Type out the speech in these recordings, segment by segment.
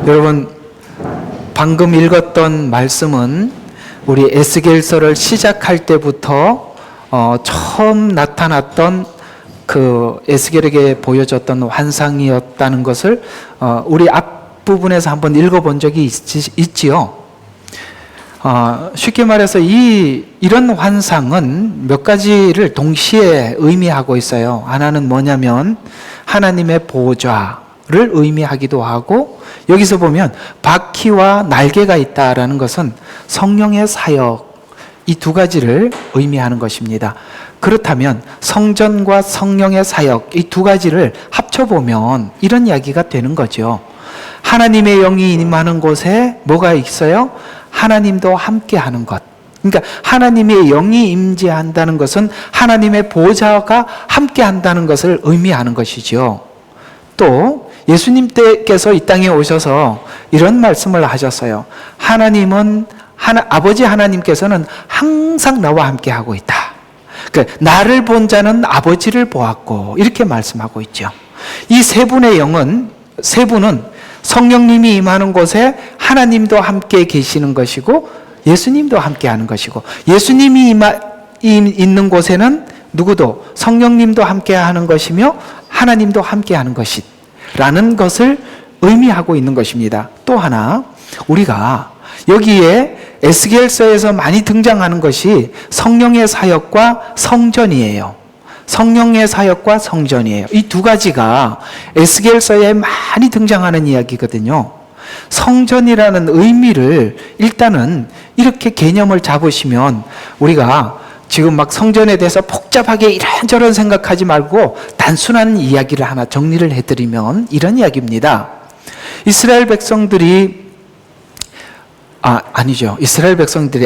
여러분, 방금 읽었던 말씀은 우리 에스겔서를 시작할 때부터 처음 나타났던 그 에스겔에게 보여줬던 환상이었다는 것을 우리 앞부분에서 한번 읽어본 적이 있지요. 쉽게 말해서 이런 환상은 몇 가지를 동시에 의미하고 있어요. 하나는 뭐냐면 하나님의 보좌를 의미하기도 하고, 여기서 보면 바퀴와 날개가 있다라는 것은 성령의 사역, 이 두 가지를 의미하는 것입니다. 그렇다면 성전과 성령의 사역, 이 두 가지를 합쳐보면 이런 이야기가 되는 거죠. 하나님의 영이 임하는 곳에 뭐가 있어요? 하나님도 함께하는 것. 그러니까 하나님의 영이 임재한다는 것은 하나님의 보좌가 함께한다는 것을 의미하는 것이죠. 또 예수님께서 이 땅에 오셔서 이런 말씀을 하셨어요. 아버지 하나님께서는 항상 나와 함께하고 있다. 그러니까 나를 본 자는 아버지를 보았고, 이렇게 말씀하고 있죠. 이 세 분의 영은, 세 분은 성령님이 임하는 곳에 하나님도 함께 계시는 것이고 예수님도 함께 하는 것이고, 예수님이 있는 곳에는 누구도, 성령님도 함께 하는 것이며 하나님도 함께 하는 것이라는 것을 의미하고 있는 것입니다. 또 하나, 우리가 여기에 에스겔서에서 많이 등장하는 것이 성령의 사역과 성전이에요. 성령의 사역과 성전이에요. 이 두 가지가 에스겔서에 많이 등장하는 이야기거든요. 성전이라는 의미를 일단은 이렇게 개념을 잡으시면, 우리가 지금 막 성전에 대해서 복잡하게 이런저런 생각하지 말고 단순한 이야기를 하나 정리를 해드리면 이런 이야기입니다. 이스라엘 백성들이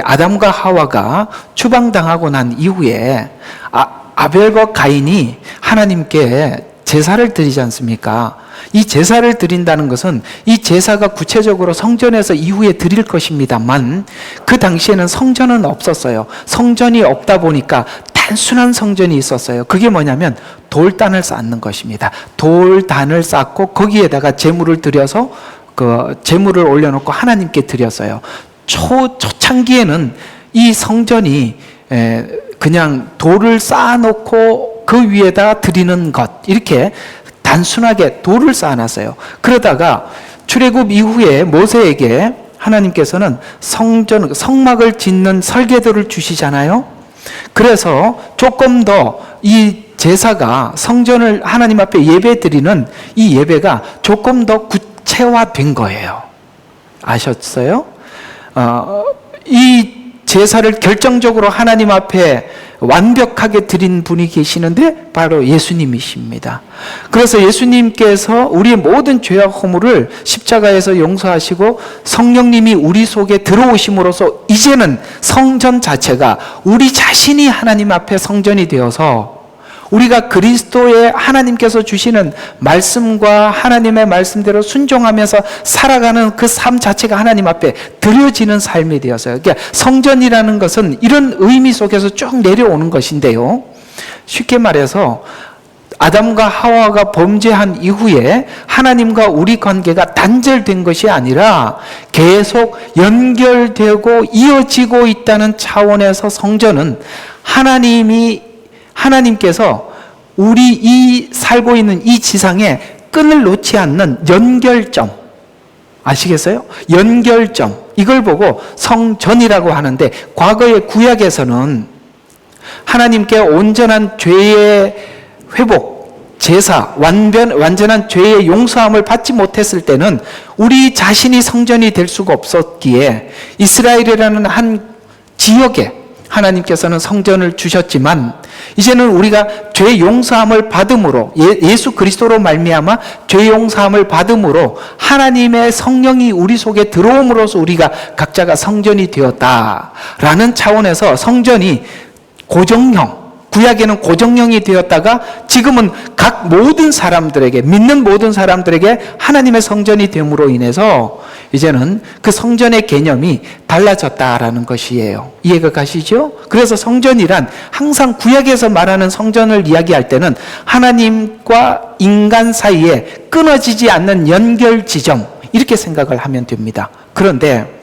아담과 하와가 추방당하고 난 이후에 아벨과 가인이 하나님께 제사를 드리지 않습니까? 이 제사를 드린다는 것은 이 제사가 구체적으로 성전에서 이후에 드릴 것입니다만, 그 당시에는 성전은 없었어요. 성전이 없다 보니까 단순한 성전이 있었어요. 그게 뭐냐면 돌단을 쌓는 것입니다. 돌단을 쌓고 거기에다가 제물을 드려서 그 제물을 올려놓고 하나님께 드렸어요. 초창기에는 이 성전이 그냥 돌을 쌓아놓고 그 위에다 드리는 것, 이렇게 단순하게 돌을 쌓아놨어요. 그러다가 출애굽 이후에 모세에게 하나님께서는 성막을 짓는 설계도를 주시잖아요. 그래서 조금 더 이 제사가, 성전을 하나님 앞에 예배 드리는 이 예배가 조금 더 구체화된 거예요. 아셨어요? 이 제사를 결정적으로 하나님 앞에 완벽하게 드린 분이 계시는데 바로 예수님이십니다. 그래서 예수님께서 우리의 모든 죄와 허물을 십자가에서 용서하시고 성령님이 우리 속에 들어오심으로써 이제는 성전 자체가 우리 자신이 하나님 앞에 성전이 되어서 우리가 그리스도의 하나님께서 주시는 말씀과 하나님의 말씀대로 순종하면서 살아가는 그 삶 자체가 하나님 앞에 드려지는 삶이 되었어요. 그러니까 성전이라는 것은 이런 의미 속에서 쭉 내려오는 것인데요. 쉽게 말해서 아담과 하와가 범죄한 이후에 하나님과 우리 관계가 단절된 것이 아니라 계속 연결되고 이어지고 있다는 차원에서 성전은 하나님께서 우리 이 살고 있는 이 지상에 끈을 놓지 않는 연결점, 아시겠어요? 연결점, 이걸 보고 성전이라고 하는데, 과거의 구약에서는 하나님께 온전한 죄의 회복, 제사, 완전한 죄의 용서함을 받지 못했을 때는 우리 자신이 성전이 될 수가 없었기에 이스라엘이라는 한 지역에 하나님께서는 성전을 주셨지만, 이제는 우리가 죄 용서함을 받음으로, 예수 그리스도로 말미암아 죄 용서함을 받음으로 하나님의 성령이 우리 속에 들어옴으로써 우리가 각자가 성전이 되었다라는 차원에서 성전이 고정형, 구약에는 고정형이 되었다가 지금은 각 모든 사람들에게, 믿는 모든 사람들에게 하나님의 성전이 됨으로 인해서 이제는 그 성전의 개념이 달라졌다라는 것이에요. 이해가 가시죠? 그래서 성전이란 항상 구약에서 말하는 성전을 이야기할 때는 하나님과 인간 사이에 끊어지지 않는 연결 지점, 이렇게 생각을 하면 됩니다. 그런데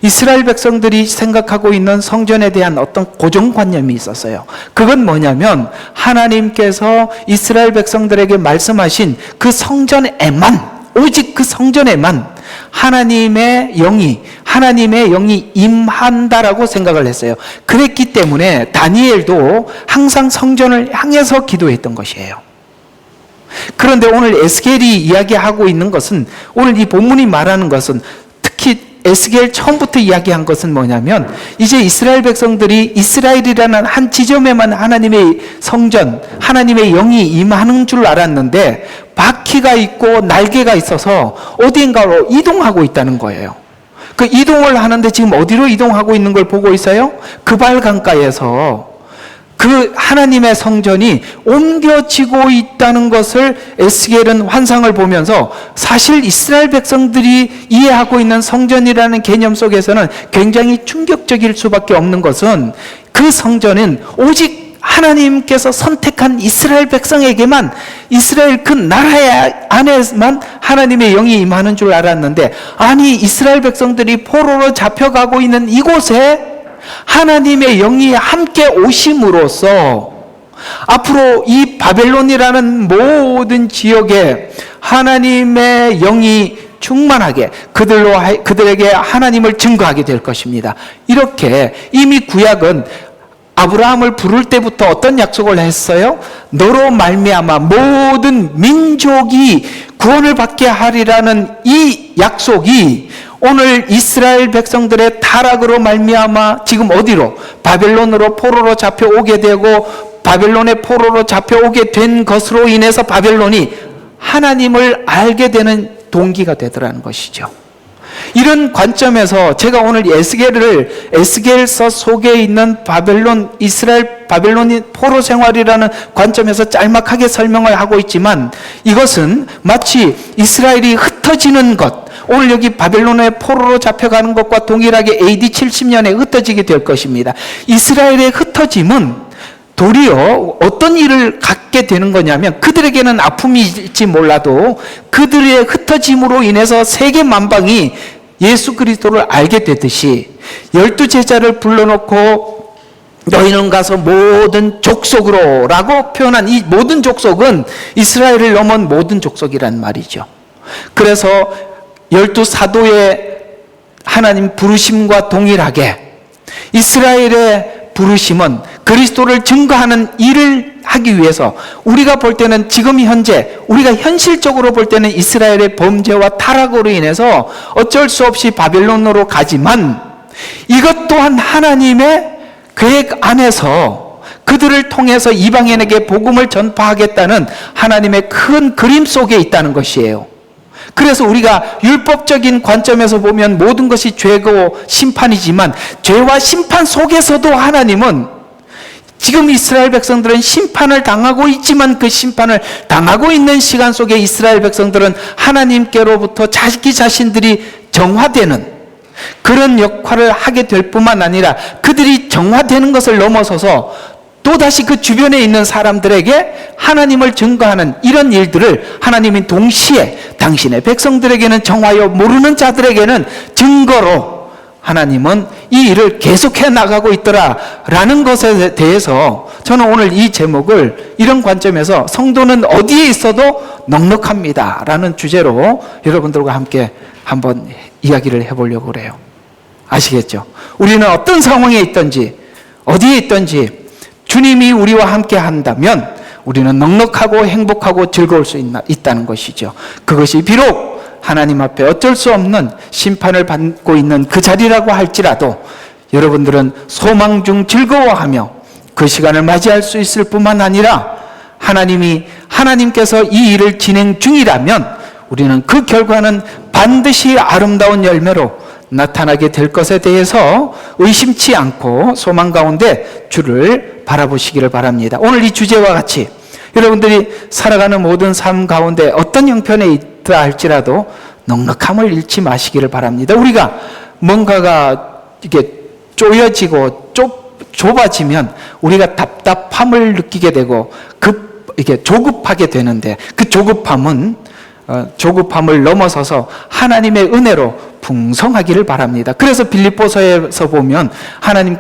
이스라엘 백성들이 생각하고 있는 성전에 대한 어떤 고정관념이 있었어요. 그건 뭐냐면 하나님께서 이스라엘 백성들에게 말씀하신 그 성전에만, 오직 그 성전에만 하나님의 영이 임한다라고 생각을 했어요. 그랬기 때문에 다니엘도 항상 성전을 향해서 기도했던 것이에요. 그런데 오늘 에스겔이 이야기하고 있는 것은, 오늘 이 본문이 말하는 것은, 특히 에스겔 처음부터 이야기한 것은 뭐냐면, 이제 이스라엘 백성들이 이스라엘이라는 한 지점에만 하나님의 성전, 하나님의 영이 임하는 줄 알았는데 바퀴가 있고 날개가 있어서 어딘가로 이동하고 있다는 거예요. 그 이동을 하는데 지금 어디로 이동하고 있는 걸 보고 있어요? 그발 강가에서 그 하나님의 성전이 옮겨지고 있다는 것을 에스겔은 환상을 보면서, 사실 이스라엘 백성들이 이해하고 있는 성전이라는 개념 속에서는 굉장히 충격적일 수밖에 없는 것은, 그 성전은 오직 하나님께서 선택한 이스라엘 백성에게만, 이스라엘 그 나라 안에만 하나님의 영이 임하는 줄 알았는데, 아니 이스라엘 백성들이 포로로 잡혀가고 있는 이곳에 하나님의 영이 함께 오심으로써 앞으로 이 바벨론이라는 모든 지역에 하나님의 영이 충만하게 그들에게 하나님을 증거하게 될 것입니다. 이렇게 이미 구약은 아브라함을 부를 때부터 어떤 약속을 했어요? 너로 말미암아 모든 민족이 구원을 받게 하리라는 이 약속이 오늘 이스라엘 백성들의 타락으로 말미암아 지금 어디로? 바벨론으로 포로로 잡혀오게 되고, 바벨론의 포로로 잡혀오게 된 것으로 인해서 바벨론이 하나님을 알게 되는 동기가 되더라는 것이죠. 이런 관점에서 제가 오늘 에스겔서 속에 있는 이스라엘 바벨론이 포로 생활이라는 관점에서 짤막하게 설명을 하고 있지만, 이것은 마치 이스라엘이 흩어지는 것, 오늘 여기 바벨론의 포로로 잡혀가는 것과 동일하게 AD 70년에 흩어지게 될 것입니다. 이스라엘의 흩어짐은 도리어 어떤 일을 갖게 되는 거냐면, 그들에게는 아픔일지 몰라도 그들의 흩어짐으로 인해서 세계 만방이 예수 그리스도를 알게 되듯이, 12제자를 불러놓고 너희는 가서 모든 족속으로 라고 표현한 이 모든 족속은 이스라엘을 넘은 모든 족속이란 말이죠. 그래서 12사도의 하나님 부르심과 동일하게 이스라엘의 부르심은 그리스도를 증거하는 일을 하기 위해서, 우리가 볼 때는 지금 현재 우리가 현실적으로 볼 때는 이스라엘의 범죄와 타락으로 인해서 어쩔 수 없이 바벨론으로 가지만, 이것 또한 하나님의 계획 안에서 그들을 통해서 이방인에게 복음을 전파하겠다는 하나님의 큰 그림 속에 있다는 것이에요. 그래서 우리가 율법적인 관점에서 보면 모든 것이 죄고 심판이지만, 죄와 심판 속에서도 하나님은, 지금 이스라엘 백성들은 심판을 당하고 있지만 그 심판을 당하고 있는 시간 속에 이스라엘 백성들은 하나님께로부터 자기 자신들이 정화되는 그런 역할을 하게 될 뿐만 아니라, 그들이 정화되는 것을 넘어서서 또다시 그 주변에 있는 사람들에게 하나님을 증거하는 이런 일들을 하나님이 동시에 당신의 백성들에게는 정하여 모르는 자들에게는 증거로 하나님은 이 일을 계속해 나가고 있더라라는 것에 대해서, 저는 오늘 이 제목을 이런 관점에서 성도는 어디에 있어도 넉넉합니다 라는 주제로 여러분들과 함께 한번 이야기를 해보려고 그래요. 아시겠죠? 우리는 어떤 상황에 있든지 어디에 있든지 주님이 우리와 함께 한다면 우리는 넉넉하고 행복하고 즐거울 수 있다는 것이죠. 그것이 비록 하나님 앞에 어쩔 수 없는 심판을 받고 있는 그 자리라고 할지라도 여러분들은 소망 중 즐거워하며 그 시간을 맞이할 수 있을 뿐만 아니라, 하나님께서 이 일을 진행 중이라면 우리는 그 결과는 반드시 아름다운 열매로 나타나게 될 것에 대해서 의심치 않고 소망 가운데 주를 바라보시기를 바랍니다. 오늘 이 주제와 같이 여러분들이 살아가는 모든 삶 가운데 어떤 형편에 있다 할지라도 넉넉함을 잃지 마시기를 바랍니다. 우리가 뭔가가 이게 쪼여지고 좁아지면 우리가 답답함을 느끼게 되고 이게 조급하게 되는데, 그 조급함은 조급함을 넘어서서 하나님의 은혜로 풍성하기를 바랍니다. 그래서 빌립보서에서 보면 하나님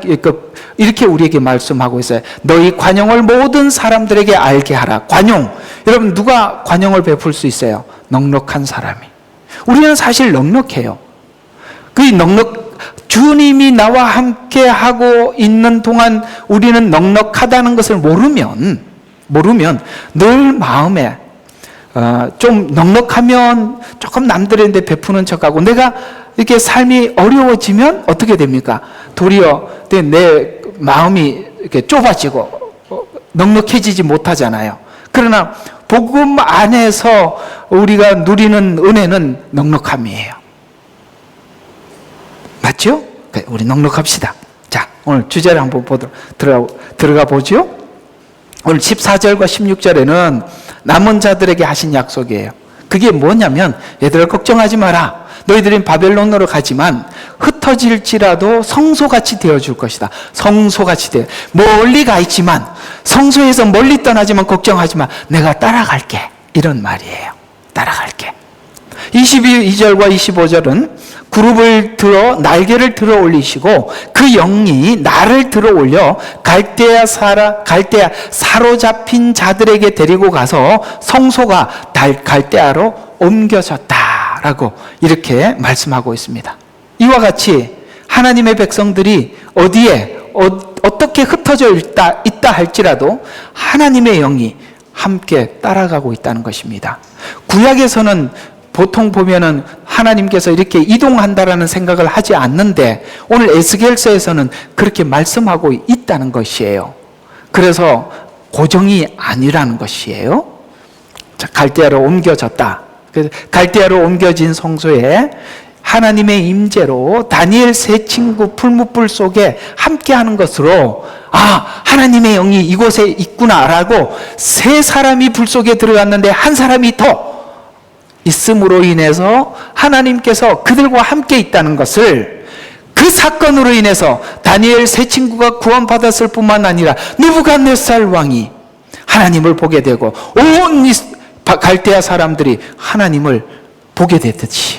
이렇게 우리에게 말씀하고 있어요. 너희 관용을 모든 사람들에게 알게 하라. 관용. 여러분 누가 관용을 베풀 수 있어요? 넉넉한 사람이. 우리는 사실 넉넉해요. 주님이 나와 함께 하고 있는 동안 우리는 넉넉하다는 것을 모르면 늘 마음에 좀 넉넉하면 조금 남들한테 베푸는 척하고 내가 이렇게 삶이 어려워지면 어떻게 됩니까? 도리어 내 마음이 이렇게 좁아지고 넉넉해지지 못하잖아요. 그러나 복음 안에서 우리가 누리는 은혜는 넉넉함이에요. 맞죠? 우리 넉넉합시다. 자, 오늘 주제를 한번 들어가 보죠. 오늘 14절과 16절에는 남은 자들에게 하신 약속이에요. 그게 뭐냐면 얘들아 걱정하지 마라. 너희들은 바벨론으로 가지만 흩어질지라도 성소같이 되어줄 것이다. 성소같이 되어 멀리 가 있지만 성소에서 멀리 떠나지만 걱정하지 마. 내가 따라갈게. 이런 말이에요. 따라갈게. 22절과 25절은 그룹을 들어 날개를 들어 올리시고 그 영이 나를 들어 올려 갈대아 사로잡힌 자들에게 데리고 가서 성소가 갈대아로 옮겨졌다라고 이렇게 말씀하고 있습니다. 이와 같이 하나님의 백성들이 어디에 어떻게 흩어져 있다 할지라도 하나님의 영이 함께 따라가고 있다는 것입니다. 구약에서는 보통 보면은 하나님께서 이렇게 이동한다라는 생각을 하지 않는데 오늘 에스겔서에서는 그렇게 말씀하고 있다는 것이에요. 그래서 고정이 아니라는 것이에요. 자, 갈대아로 옮겨졌다. 그래서 갈대아로 옮겨진 성소에 하나님의 임재로 다니엘 세 친구 풀무불 속에 함께하는 것으로 하나님의 영이 이곳에 있구나라고 세 사람이 불 속에 들어갔는데 한 사람이 더 있음으로 인해서 하나님께서 그들과 함께 있다는 것을 그 사건으로 인해서 다니엘 세 친구가 구원받았을 뿐만 아니라 느부갓네살 왕이 하나님을 보게 되고 온 갈대아 사람들이 하나님을 보게 되듯이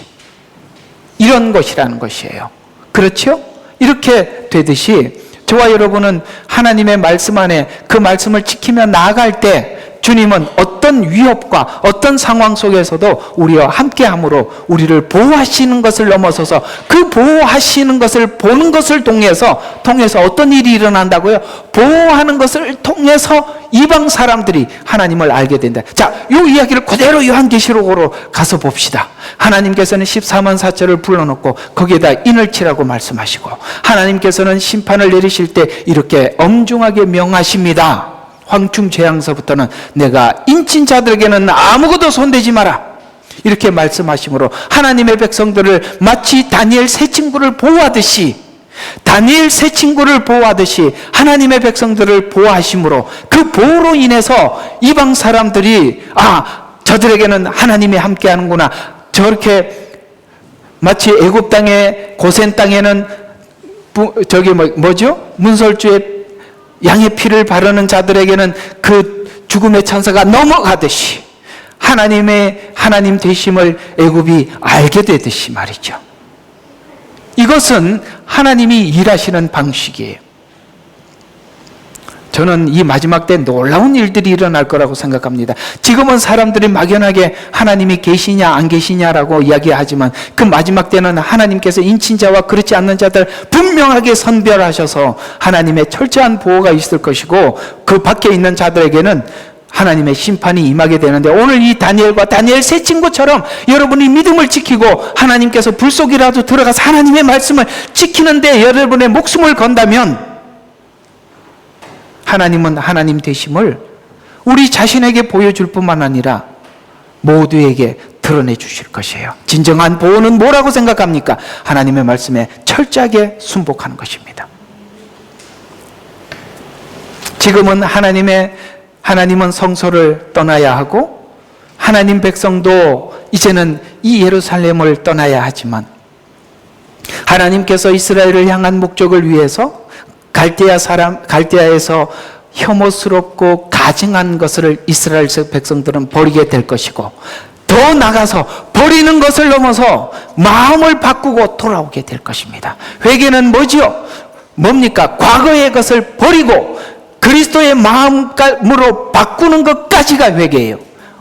이런 것이라는 것이에요. 그렇죠? 이렇게 되듯이 저와 여러분은 하나님의 말씀 안에 그 말씀을 지키며 나아갈 때 주님은 어떤 위협과 어떤 상황 속에서도 우리와 함께함으로 우리를 보호하시는 것을 넘어서서 그 보호하시는 것을 보는 것을 통해서 어떤 일이 일어난다고요? 보호하는 것을 통해서 이방 사람들이 하나님을 알게 된다. 자, 이 이야기를 그대로 요한계시록으로 가서 봅시다. 하나님께서는 14만 4천을 불러놓고 거기에다 인을 치라고 말씀하시고 하나님께서는 심판을 내리실 때 이렇게 엄중하게 명하십니다. 황충재앙서부터는 내가 인친 자들에게는 아무것도 손대지 마라 이렇게 말씀하시므로 하나님의 백성들을 마치 다니엘 세 친구를 보호하듯이 하나님의 백성들을 보호하심으로 그 보호로 인해서 이방 사람들이 저들에게는 하나님이 함께하는구나. 저렇게 마치 애굽 땅의 고센 땅에는 문설주의 양의 피를 바르는 자들에게는 그 죽음의 천사가 넘어가듯이 하나님 되심을 애굽이 알게 되듯이 말이죠. 이것은 하나님이 일하시는 방식이에요. 저는 이 마지막 때 놀라운 일들이 일어날 거라고 생각합니다. 지금은 사람들이 막연하게 하나님이 계시냐 안 계시냐라고 이야기하지만 그 마지막 때는 하나님께서 인친 자와 그렇지 않는 자들 분명하게 선별하셔서 하나님의 철저한 보호가 있을 것이고 그 밖에 있는 자들에게는 하나님의 심판이 임하게 되는데 오늘 이 다니엘과 다니엘 세 친구처럼 여러분이 믿음을 지키고 하나님께서 불 속이라도 들어가서 하나님의 말씀을 지키는데 여러분의 목숨을 건다면 하나님은 하나님 되심을 우리 자신에게 보여줄 뿐만 아니라 모두에게 드러내 주실 것이에요. 진정한 보호는 뭐라고 생각합니까? 하나님의 말씀에 철저하게 순복하는 것입니다. 지금은 하나님은 성소를 떠나야 하고 하나님 백성도 이제는 이 예루살렘을 떠나야 하지만 하나님께서 이스라엘을 향한 목적을 위해서 갈대아에서 혐오스럽고 가증한 것을 이스라엘 백성들은 버리게 될 것이고 더 나가서 버리는 것을 넘어서 마음을 바꾸고 돌아오게 될 것입니다. 회개는 뭐지요? 뭡니까? 과거의 것을 버리고 그리스도의 마음으로 바꾸는 것까지가 회개예요.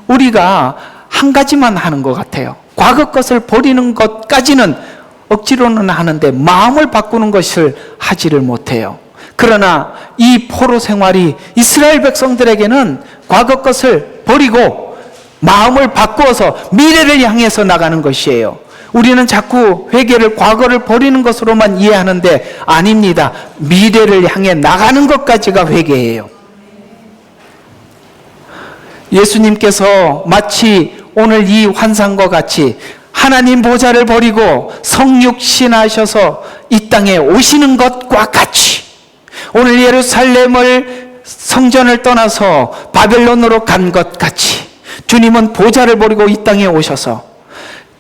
우리가 한 가지만 하는 것 같아요. 과거 것을 버리는 것까지는 억지로는 하는데 마음을 바꾸는 것을 하지를 못해요. 그러나 이 포로 생활이 이스라엘 백성들에게는 과거 것을 버리고 마음을 바꾸어서 미래를 향해서 나가는 것이에요. 우리는 자꾸 회개를 과거를 버리는 것으로만 이해하는데 아닙니다. 미래를 향해 나가는 것까지가 회개예요. 예수님께서 마치 오늘 이 환상과 같이 하나님 보좌를 버리고 성육신하셔서 이 땅에 오시는 것과 같이 오늘 예루살렘을 성전을 떠나서 바벨론으로 간 것 같이 주님은 보좌를 버리고 이 땅에 오셔서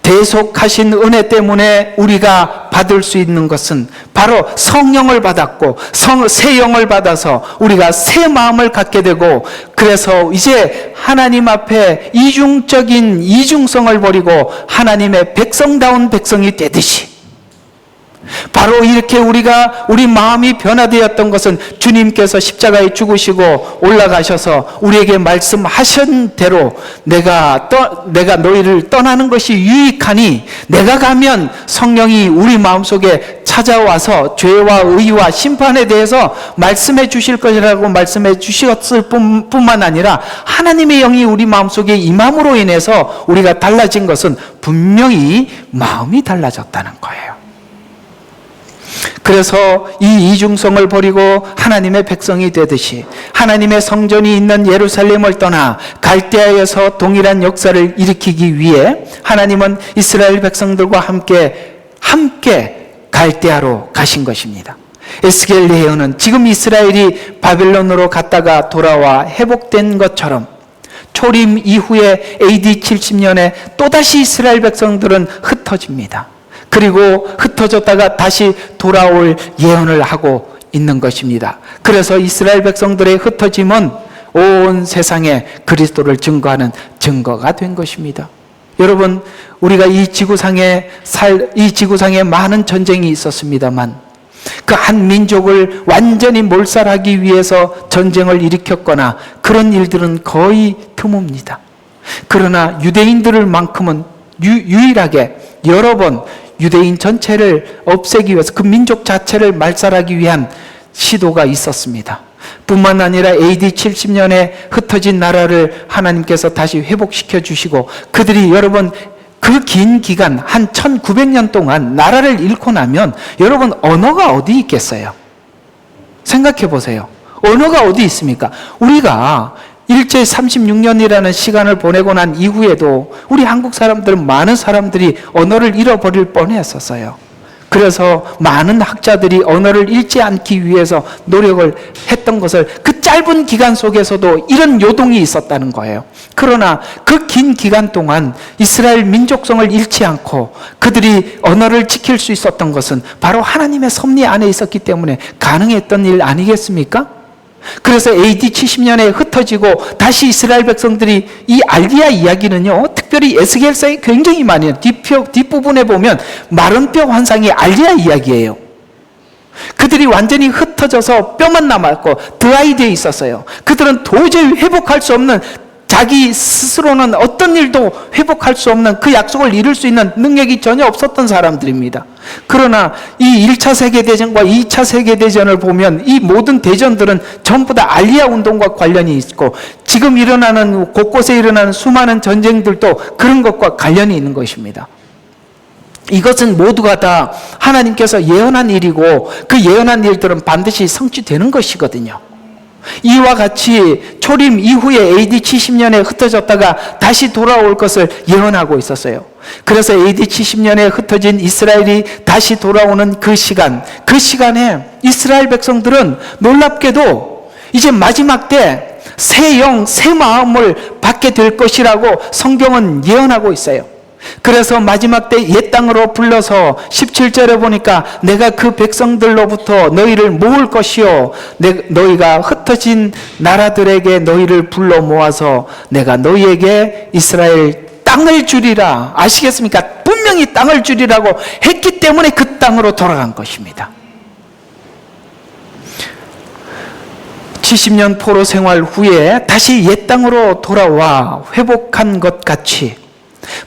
대속하신 은혜 때문에 우리가 받을 수 있는 것은 바로 성령을 받았고 새 영을 받아서 우리가 새 마음을 갖게 되고, 그래서 이제 하나님 앞에 이중적인 이중성을 버리고 하나님의 백성다운 백성이 되듯이, 바로 이렇게 우리 마음이 변화되었던 것은 주님께서 십자가에 죽으시고 올라가셔서 우리에게 말씀하신 대로 내가 너희를 떠나는 것이 유익하니 내가 가면 성령이 우리 마음속에 찾아와서 죄와 의와 심판에 대해서 말씀해 주실 것이라고 말씀해 주셨을 뿐만 아니라 하나님의 영이 우리 마음속에 임함으로 인해서 우리가 달라진 것은 분명히 마음이 달라졌다는 거예요. 그래서 이 이중성을 버리고 하나님의 백성이 되듯이 하나님의 성전이 있는 예루살렘을 떠나 갈대아에서 동일한 역사를 일으키기 위해 하나님은 이스라엘 백성들과 함께 갈대아로 가신 것입니다. 에스겔 예언은 지금 이스라엘이 바벨론으로 갔다가 돌아와 회복된 것처럼 초림 이후에 AD 70년에 또다시 이스라엘 백성들은 흩어집니다. 그리고 흩어졌다가 다시 돌아올 예언을 하고 있는 것입니다. 그래서 이스라엘 백성들의 흩어짐은 온 세상에 그리스도를 증거하는 증거가 된 것입니다. 여러분, 우리가 이 지구상에 많은 전쟁이 있었습니다만 그 한 민족을 완전히 몰살하기 위해서 전쟁을 일으켰거나 그런 일들은 거의 드뭅니다. 그러나 유대인들만큼은 유일하게 여러 번 유대인 전체를 없애기 위해서 그 민족 자체를 말살하기 위한 시도가 있었습니다. 뿐만 아니라 AD 70년에 흩어진 나라를 하나님께서 다시 회복시켜 주시고 그들이 여러분 그 긴 기간 한 1900년 동안 나라를 잃고 나면 여러분 언어가 어디 있겠어요? 생각해 보세요. 언어가 어디 있습니까? 우리가 일제 36년이라는 시간을 보내고 난 이후에도 우리 한국 사람들은 많은 사람들이 언어를 잃어버릴 뻔했었어요. 그래서 많은 학자들이 언어를 잃지 않기 위해서 노력을 했던 것을 그 짧은 기간 속에서도 이런 요동이 있었다는 거예요. 그러나 그 긴 기간 동안 이스라엘 민족성을 잃지 않고 그들이 언어를 지킬 수 있었던 것은 바로 하나님의 섭리 안에 있었기 때문에 가능했던 일 아니겠습니까? 그래서 AD 70년에 흩어지고 다시 이스라엘 백성들이 이 알리야 이야기는요, 특별히 에스겔서에 굉장히 많이 해요. 뒷부분에 보면 마른 뼈 환상이 알리야 이야기예요. 그들이 완전히 흩어져서 뼈만 남았고 드라이되어 있었어요. 그들은 도저히 회복할 수 없는, 자기 스스로는 어떤 일도 회복할 수 없는 그 약속을 이룰 수 있는 능력이 전혀 없었던 사람들입니다. 그러나 이 1차 세계대전과 2차 세계대전을 보면 이 모든 대전들은 전부 다 알리야 운동과 관련이 있고 지금 곳곳에 일어나는 수많은 전쟁들도 그런 것과 관련이 있는 것입니다. 이것은 모두가 다 하나님께서 예언한 일이고 그 예언한 일들은 반드시 성취되는 것이거든요. 이와 같이 초림 이후에 AD 70년에 흩어졌다가 다시 돌아올 것을 예언하고 있었어요. 그래서 AD 70년에 흩어진 이스라엘이 다시 돌아오는 그 시간에 이스라엘 백성들은 놀랍게도 이제 마지막 때 새 영, 새 마음을 받게 될 것이라고 성경은 예언하고 있어요. 그래서 마지막 때 옛 땅으로 불러서 17절에 보니까 내가 그 백성들로부터 너희를 모을 것이요 너희가 흩어진 나라들에게 너희를 불러 모아서 내가 너희에게 이스라엘 땅을 주리라. 아시겠습니까? 분명히 땅을 주리라고 했기 때문에 그 땅으로 돌아간 것입니다. 70년 포로 생활 후에 다시 옛 땅으로 돌아와 회복한 것 같이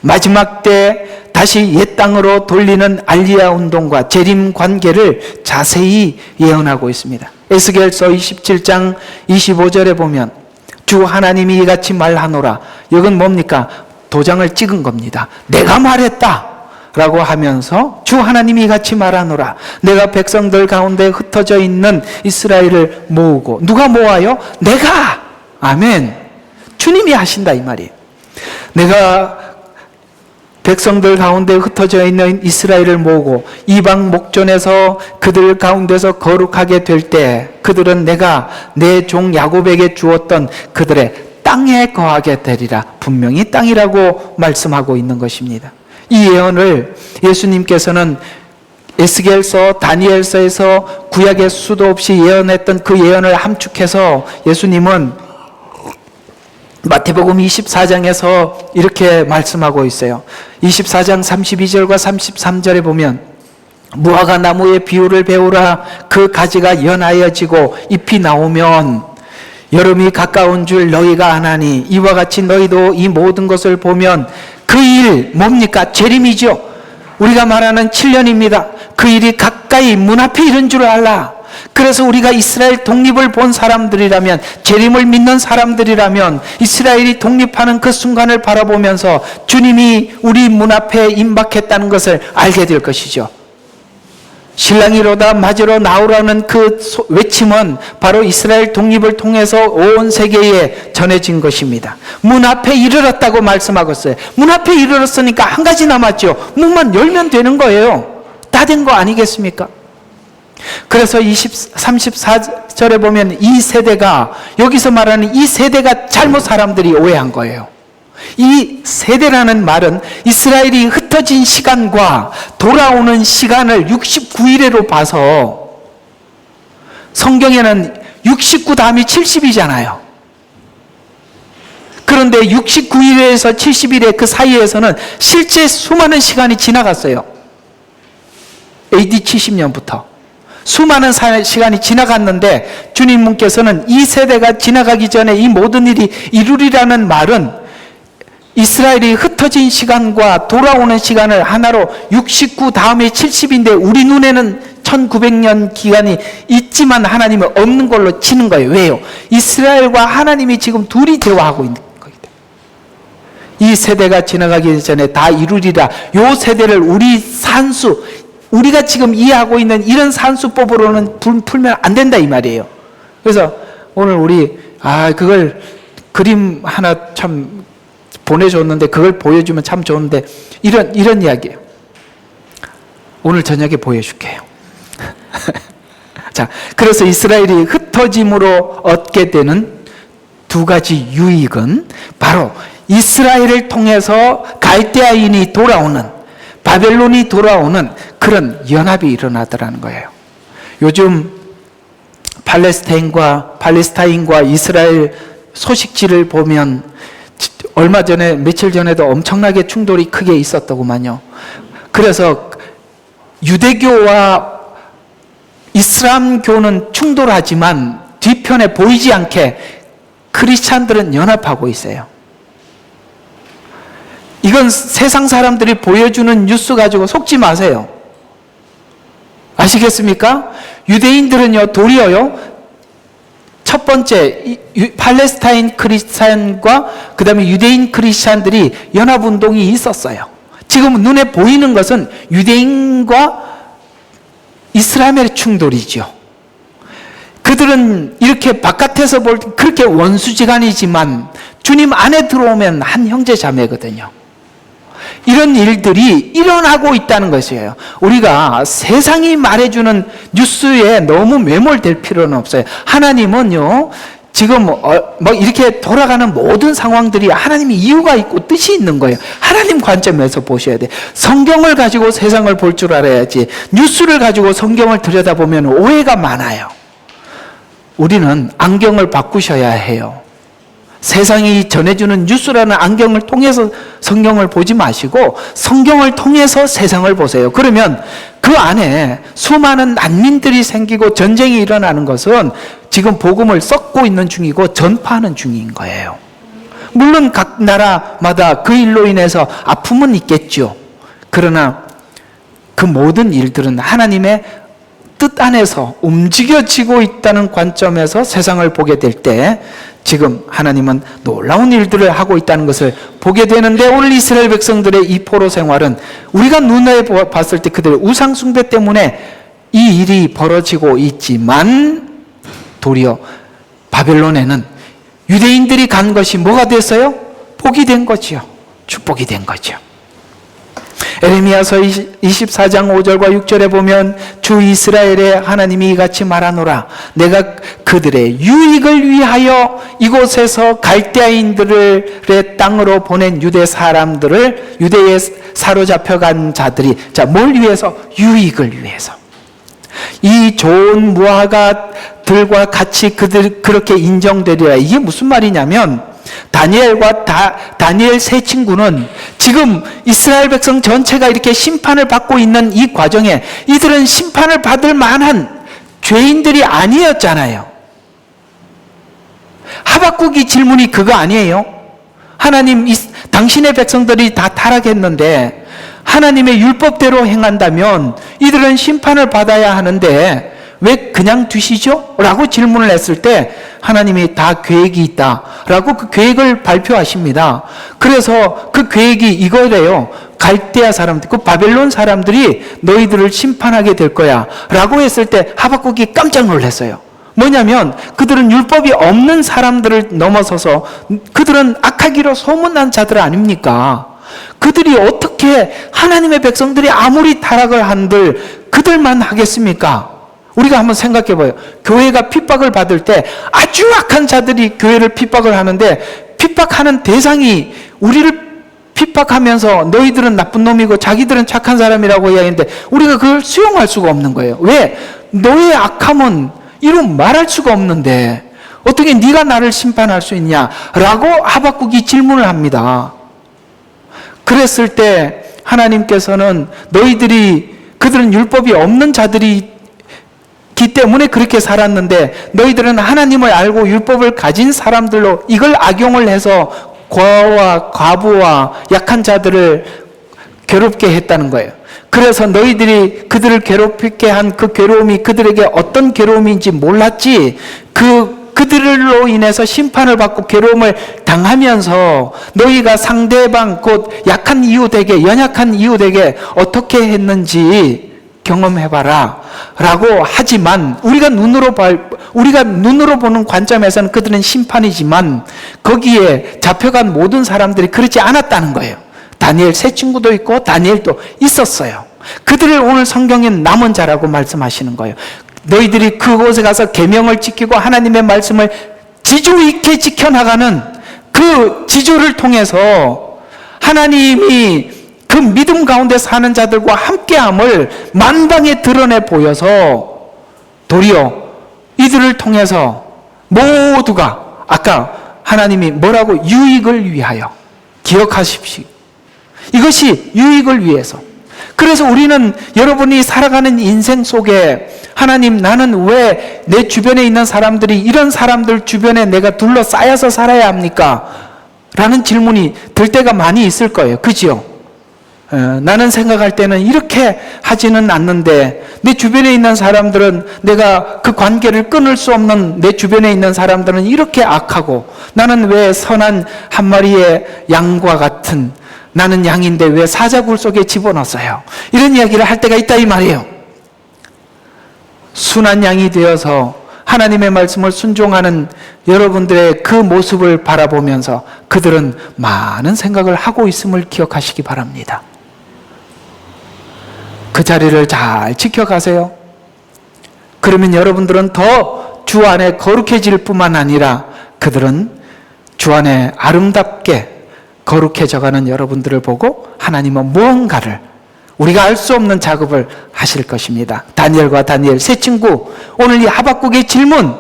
마지막 때 다시 옛 땅으로 돌리는 알리야 운동과 재림 관계를 자세히 예언하고 있습니다. 에스겔서 27장 25절에 보면 주 하나님이 이같이 말하노라. 이건 뭡니까? 도장을 찍은 겁니다. 내가 말했다 라고 하면서 주 하나님이 이같이 말하노라. 내가 백성들 가운데 흩어져 있는 이스라엘을 모으고. 누가 모아요? 내가. 아멘. 주님이 하신다 이 말이에요. 내가 백성들 가운데 흩어져 있는 이스라엘을 모으고 이방 목전에서 그들 가운데서 거룩하게 될 때 그들은 내가 내 종 야곱에게 주었던 그들의 땅에 거하게 되리라. 분명히 땅이라고 말씀하고 있는 것입니다. 이 예언을 예수님께서는 에스겔서, 다니엘서에서 구약의 수도 없이 예언했던 그 예언을 함축해서 예수님은 마태복음 24장에서 이렇게 말씀하고 있어요. 24장 32절과 33절에 보면 무화과 나무의 비유를 배우라. 그 가지가 연하여지고 잎이 나오면 여름이 가까운 줄 너희가 아나니 이와 같이 너희도 이 모든 것을 보면 그 일 뭡니까? 재림이죠. 우리가 말하는 7년입니다. 그 일이 가까이 문 앞에 이른 줄 알라. 그래서 우리가 이스라엘 독립을 본 사람들이라면, 재림을 믿는 사람들이라면 이스라엘이 독립하는 그 순간을 바라보면서 주님이 우리 문 앞에 임박했다는 것을 알게 될 것이죠. 신랑이로다 맞으러 나오라는 그 외침은 바로 이스라엘 독립을 통해서 온 세계에 전해진 것입니다. 문 앞에 이르렀다고 말씀하고 있어요. 문 앞에 이르렀으니까 한 가지 남았죠. 문만 열면 되는 거예요. 다 된 거 아니겠습니까? 그래서 34절에 보면 이 세대가, 여기서 말하는 이 세대가 잘못 사람들이 오해한 거예요. 이 세대라는 말은 이스라엘이 흩어진 시간과 돌아오는 시간을 69일에로 봐서, 성경에는 69 다음이 70이잖아요. 그런데 69일에서 70일의 그 사이에서는 실제 수많은 시간이 지나갔어요. AD 70년부터 수많은 시간이 지나갔는데 주님께서는 이 세대가 지나가기 전에 이 모든 일이 이루리라는 말은 이스라엘이 흩어진 시간과 돌아오는 시간을 하나로 69 다음에 70인데 우리 눈에는 1900년 기간이 있지만 하나님은 없는 걸로 치는 거예요. 왜요? 이스라엘과 하나님이 지금 둘이 대화하고 있는 거기 때문에. 이 세대가 지나가기 전에 다 이루리라. 이 세대를 우리 산수, 우리가 지금 이해하고 있는 이런 산수법으로는 풀면 안 된다 이 말이에요. 그래서 오늘 우리 그걸 그림 하나 참 보내줬는데 그걸 보여주면 참 좋은데 이런 이야기예요. 오늘 저녁에 보여줄게요. 자, 그래서 이스라엘이 흩어짐으로 얻게 되는 두 가지 유익은 바로 이스라엘을 통해서 갈대아인이 돌아오는, 바벨론이 돌아오는 그런 연합이 일어나더라는 거예요. 요즘 팔레스타인과 이스라엘 소식지를 보면 얼마 전에, 며칠 전에도 엄청나게 충돌이 크게 있었더구만요. 그래서 유대교와 이슬람교는 충돌하지만 뒤편에 보이지 않게 크리스찬들은 연합하고 있어요. 이건 세상 사람들이 보여주는 뉴스 가지고 속지 마세요. 아시겠습니까? 유대인들은요, 도리어요, 첫 번째 팔레스타인 크리스찬과 그 다음에 유대인 크리스찬들이 연합운동이 있었어요. 지금 눈에 보이는 것은 유대인과 이슬람의 충돌이죠. 그들은 이렇게 바깥에서 볼 때 그렇게 원수지간이지만 주님 안에 들어오면 한 형제 자매거든요. 이런 일들이 일어나고 있다는 것이에요. 우리가 세상이 말해주는 뉴스에 너무 매몰될 필요는 없어요. 하나님은요, 지금 이렇게 돌아가는 모든 상황들이 하나님이 이유가 있고 뜻이 있는 거예요. 하나님 관점에서 보셔야 돼. 성경을 가지고 세상을 볼 줄 알아야지. 뉴스를 가지고 성경을 들여다보면 오해가 많아요. 우리는 안경을 바꾸셔야 해요. 세상이 전해주는 뉴스라는 안경을 통해서 성경을 보지 마시고 성경을 통해서 세상을 보세요. 그러면 그 안에 수많은 난민들이 생기고 전쟁이 일어나는 것은 지금 복음을 썩고 있는 중이고 전파하는 중인 거예요. 물론 각 나라마다 그 일로 인해서 아픔은 있겠죠. 그러나 그 모든 일들은 하나님의 뜻 안에서 움직여지고 있다는 관점에서 세상을 보게 될 때 지금 하나님은 놀라운 일들을 하고 있다는 것을 보게 되는데, 오늘 이스라엘 백성들의 이 포로 생활은 우리가 눈에 봤을 때 그들의 우상 숭배 때문에 이 일이 벌어지고 있지만, 도리어 바벨론에는 유대인들이 간 것이 뭐가 됐어요? 복이 된 거지요. 축복이 된 거죠. 에레미야서 24장 5절과 6절에 보면 주 이스라엘의 하나님이 이같이 말하노라. 내가 그들의 유익을 위하여 이곳에서 갈대아인들의 땅으로 보낸 유대 사람들을, 유대에 사로잡혀간 자들이, 자, 뭘 위해서? 유익을 위해서. 이 좋은 무화과들과 같이 그들 그렇게 인정되리라. 이게 무슨 말이냐면, 다니엘 세 친구는 지금 이스라엘 백성 전체가 이렇게 심판을 받고 있는 이 과정에 이들은 심판을 받을 만한 죄인들이 아니었잖아요. 하박국이 질문이 그거 아니에요? 하나님, 당신의 백성들이 다 타락했는데 하나님의 율법대로 행한다면 이들은 심판을 받아야 하는데 왜 그냥 두시죠? 라고 질문을 했을 때 하나님이 다 계획이 있다 라고 그 계획을 발표하십니다. 그래서 그 계획이 이거래요. 갈대아 사람들, 그 바벨론 사람들이 너희들을 심판하게 될 거야 라고 했을 때 하박국이 깜짝 놀랐어요. 뭐냐면 그들은 율법이 없는 사람들을 넘어서서 그들은 악하기로 소문난 자들 아닙니까? 그들이 어떻게 하나님의 백성들이 아무리 타락을 한들 그들만 하겠습니까? 우리가 한번 생각해 봐요. 교회가 핍박을 받을 때 아주 악한 자들이 교회를 핍박을 하는데 핍박하는 대상이 우리를 핍박하면서 너희들은 나쁜 놈이고 자기들은 착한 사람이라고 이야기하는데 우리가 그걸 수용할 수가 없는 거예요. 왜? 너의 악함은 이루 말할 수가 없는데 어떻게 네가 나를 심판할 수 있냐라고 하박국이 질문을 합니다. 그랬을 때 하나님께서는 그들은 율법이 없는 자들이 기 때문에 그렇게 살았는데 너희들은 하나님을 알고 율법을 가진 사람들로 이걸 악용을 해서 과와 과부와 약한 자들을 괴롭게 했다는 거예요. 그래서 너희들이 그들을 괴롭게 한 그 괴로움이 그들에게 어떤 괴로움인지 몰랐지, 그들로 인해서 심판을 받고 괴로움을 당하면서 너희가 상대방 곧 약한 이웃에게, 연약한 이웃에게 어떻게 했는지 경험해봐라 라고 하지만 우리가 눈으로 보는 관점에서는 그들은 심판이지만 거기에 잡혀간 모든 사람들이 그렇지 않았다는 거예요. 다니엘 세 친구도 있고 다니엘도 있었어요. 그들을 오늘 성경에 남은 자라고 말씀하시는 거예요. 너희들이 그곳에 가서 계명을 지키고 하나님의 말씀을 지조 있게 지켜나가는 그 지조를 통해서 하나님이 그 믿음 가운데 사는 자들과 함께함을 만방에 드러내 보여서 도리어 이들을 통해서 모두가 아까 하나님이 뭐라고? 유익을 위하여. 기억하십시오. 이것이 유익을 위해서. 그래서 우리는 여러분이 살아가는 인생 속에 하나님, 나는 왜 내 주변에 있는 사람들이 이런 사람들 주변에 내가 둘러싸여서 살아야 합니까? 라는 질문이 들 때가 많이 있을 거예요. 그죠? 나는 생각할 때는 이렇게 하지는 않는데 내 주변에 있는 사람들은, 내가 그 관계를 끊을 수 없는 내 주변에 있는 사람들은 이렇게 악하고 나는 왜 선한 한 마리의 양과 같은, 나는 양인데 왜 사자굴 속에 집어넣었어요? 이런 이야기를 할 때가 있다 이 말이에요. 순한 양이 되어서 하나님의 말씀을 순종하는 여러분들의 그 모습을 바라보면서 그들은 많은 생각을 하고 있음을 기억하시기 바랍니다. 그 자리를 잘 지켜가세요. 그러면 여러분들은 더 주 안에 거룩해질 뿐만 아니라 그들은 주 안에 아름답게 거룩해져가는 여러분들을 보고 하나님은 무언가를, 우리가 알 수 없는 작업을 하실 것입니다. 다니엘과 다니엘 세 친구, 오늘 이 하박국의 질문,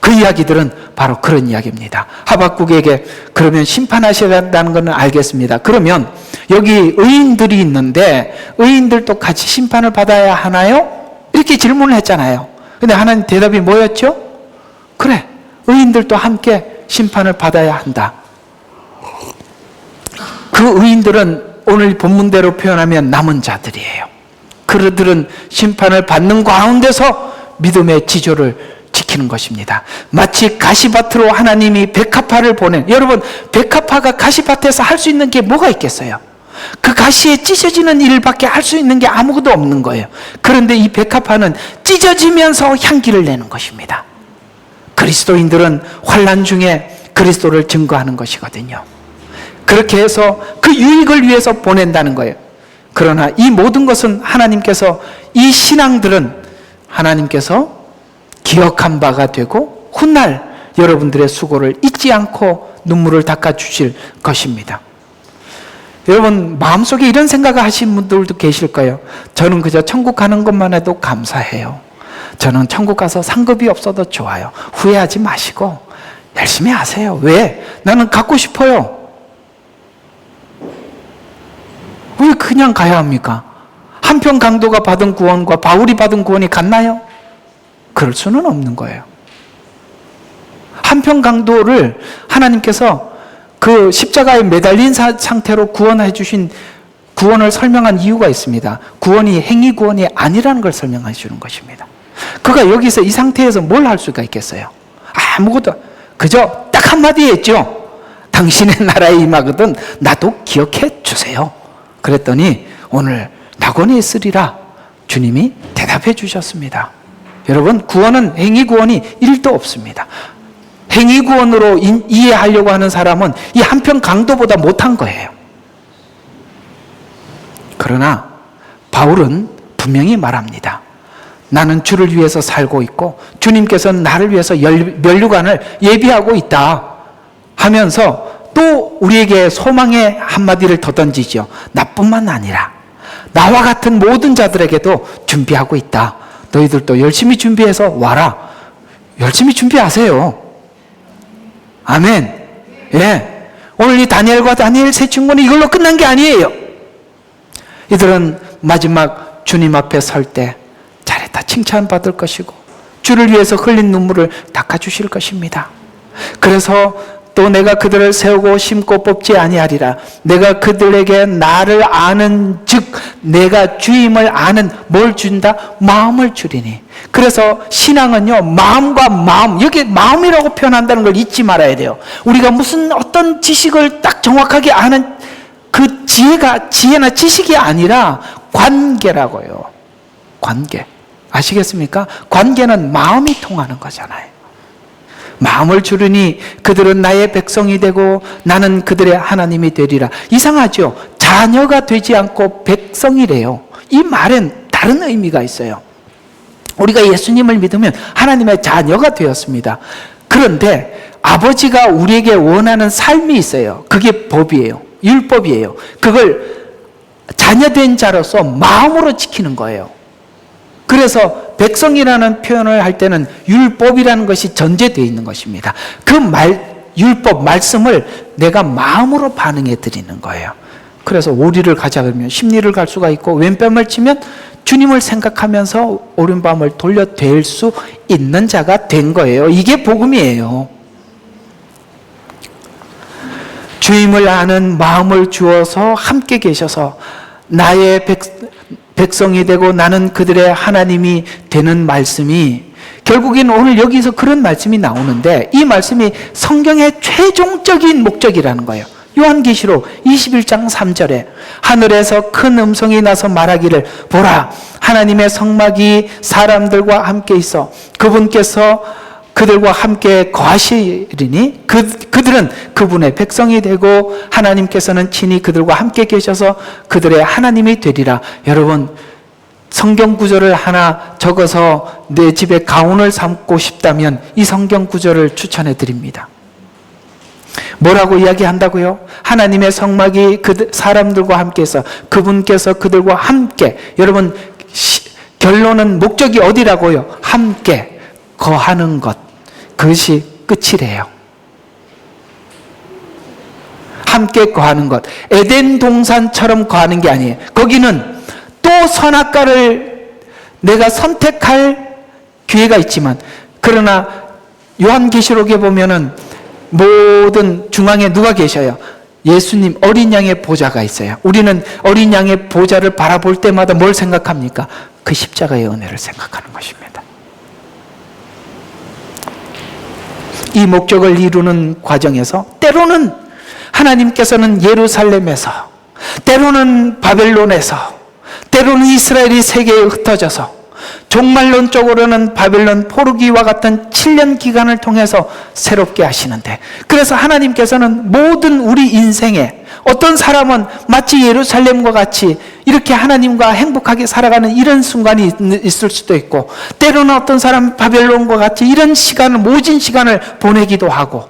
그 이야기들은 바로 그런 이야기입니다. 하박국에게 그러면 심판하셔야 한다는 것은 알겠습니다. 그러면 여기 의인들이 있는데 의인들도 같이 심판을 받아야 하나요? 이렇게 질문을 했잖아요. 근데 하나님 대답이 뭐였죠? 그래, 의인들도 함께 심판을 받아야 한다. 그 의인들은 오늘 본문대로 표현하면 남은 자들이에요. 그들은 심판을 받는 가운데서 믿음의 지조를 지키는 것입니다. 마치 가시밭으로 하나님이 백합화를 보낸, 여러분 백합화가 가시밭에서 할 수 있는 게 뭐가 있겠어요? 그 가시에 찢어지는 일밖에 할 수 있는 게 아무것도 없는 거예요. 그런데 이 백합화는 찢어지면서 향기를 내는 것입니다. 그리스도인들은 환난 중에 그리스도를 증거하는 것이거든요. 그렇게 해서 그 유익을 위해서 보낸다는 거예요. 그러나 이 모든 것은 하나님께서, 이 신앙들은 하나님께서 기억한 바가 되고 훗날 여러분들의 수고를 잊지 않고 눈물을 닦아주실 것입니다. 여러분 마음속에 이런 생각을 하신 분들도 계실 거예요. 저는 그저 천국 가는 것만 해도 감사해요. 저는 천국 가서 상급이 없어도 좋아요. 후회하지 마시고 열심히 하세요. 왜? 나는 갖고 싶어요. 왜 그냥 가야 합니까? 한편 강도가 받은 구원과 바울이 받은 구원이 같나요? 그럴 수는 없는 거예요. 한편 강도를 하나님께서 그 십자가에 매달린 상태로 구원해 주신, 구원을 설명한 이유가 있습니다. 구원이 행위 구원이 아니라는 걸 설명해 주는 것입니다. 그가 여기서 이 상태에서 뭘 할 수가 있겠어요? 아무것도. 그저 딱 한마디 했죠. 당신의 나라에 임하거든 나도 기억해 주세요. 그랬더니 오늘 낙원에 있으리라 주님이 대답해 주셨습니다. 여러분 구원은 행위 구원이 1도 없습니다. 행위 구원으로 이해하려고 하는 사람은 이 한편 강도보다 못한 거예요. 그러나 바울은 분명히 말합니다. 나는 주를 위해서 살고 있고 주님께서는 나를 위해서 면류관을 예비하고 있다 하면서 또 우리에게 소망의 한마디를 더 던지죠. 나뿐만 아니라 나와 같은 모든 자들에게도 준비하고 있다. 너희들도 열심히 준비해서 와라. 열심히 준비하세요. 아멘. 예. 오늘 이 다니엘과 다니엘 세 친구는 이걸로 끝난 게 아니에요. 이들은 마지막 주님 앞에 설 때 잘했다 칭찬받을 것이고 주를 위해서 흘린 눈물을 닦아주실 것입니다. 그래서 또 내가 그들을 세우고 심고 뽑지 아니하리라. 내가 그들에게 나를 아는 즉 내가 주임을 아는 뭘 준다? 마음을 주리니. 그래서 신앙은요 마음과 마음, 여기 마음이라고 표현한다는 걸 잊지 말아야 돼요. 우리가 무슨 어떤 지식을 딱 정확하게 아는 그 지혜나 지식이 아니라 관계라고요. 관계. 아시겠습니까? 관계는 마음이 통하는 거잖아요. 마음을 주르니 그들은 나의 백성이 되고 나는 그들의 하나님이 되리라. 이상하죠? 자녀가 되지 않고 백성이래요. 이 말엔 다른 의미가 있어요. 우리가 예수님을 믿으면 하나님의 자녀가 되었습니다. 그런데 아버지가 우리에게 원하는 삶이 있어요. 그게 법이에요. 율법이에요. 그걸 자녀된 자로서 마음으로 지키는 거예요. 그래서 백성이라는 표현을 할 때는 율법이라는 것이 전제되어 있는 것입니다. 그 율법, 말씀을 내가 마음으로 반응해 드리는 거예요. 그래서 오리를 가자 그러면 십리를 갈 수가 있고 왼뺨을 치면 주님을 생각하면서 오른밤을 돌려댈 수 있는 자가 된 거예요. 이게 복음이에요. 주임을 아는 마음을 주어서 함께 계셔서 나의 백성이 되고 나는 그들의 하나님이 되는 말씀이 결국엔 오늘 여기서 그런 말씀이 나오는데 이 말씀이 성경의 최종적인 목적이라는 거예요. 요한계시록 21장 3절에 하늘에서 큰 음성이 나서 말하기를 보라 하나님의 성막이 사람들과 함께 있어 그분께서 그들과 함께 거하시리니 그들은 그분의 백성이 되고 하나님께서는 친히 그들과 함께 계셔서 그들의 하나님이 되리라. 여러분 성경 구절을 하나 적어서 내 집에 가온을 삼고 싶다면 이 성경 구절을 추천해 드립니다. 뭐라고 이야기한다고요? 하나님의 성막이 사람들과 함께해서 그분께서 그들과 함께. 여러분 결론은 목적이 어디라고요? 함께 거하는 것. 그것이 끝이래요. 함께 거하는 것, 에덴 동산처럼 거하는 게 아니에요. 거기는 또 선악과를 내가 선택할 기회가 있지만, 그러나 요한계시록에 보면은 모든 중앙에 누가 계셔요? 예수님 어린 양의 보좌가 있어요. 우리는 어린 양의 보좌를 바라볼 때마다 뭘 생각합니까? 그 십자가의 은혜를 생각하는 것입니다. 이 목적을 이루는 과정에서 때로는 하나님께서는 예루살렘에서, 때로는 바벨론에서, 때로는 이스라엘이 세계에 흩어져서, 종말론적으로는 바벨론 포르기와 같은 7년 기간을 통해서 새롭게 하시는데, 그래서 하나님께서는 모든 우리 인생에, 어떤 사람은 마치 예루살렘과 같이 이렇게 하나님과 행복하게 살아가는 이런 순간이 있을 수도 있고, 때로는 어떤 사람은 바벨론과 같이 이런 시간을, 모진 시간을 보내기도 하고,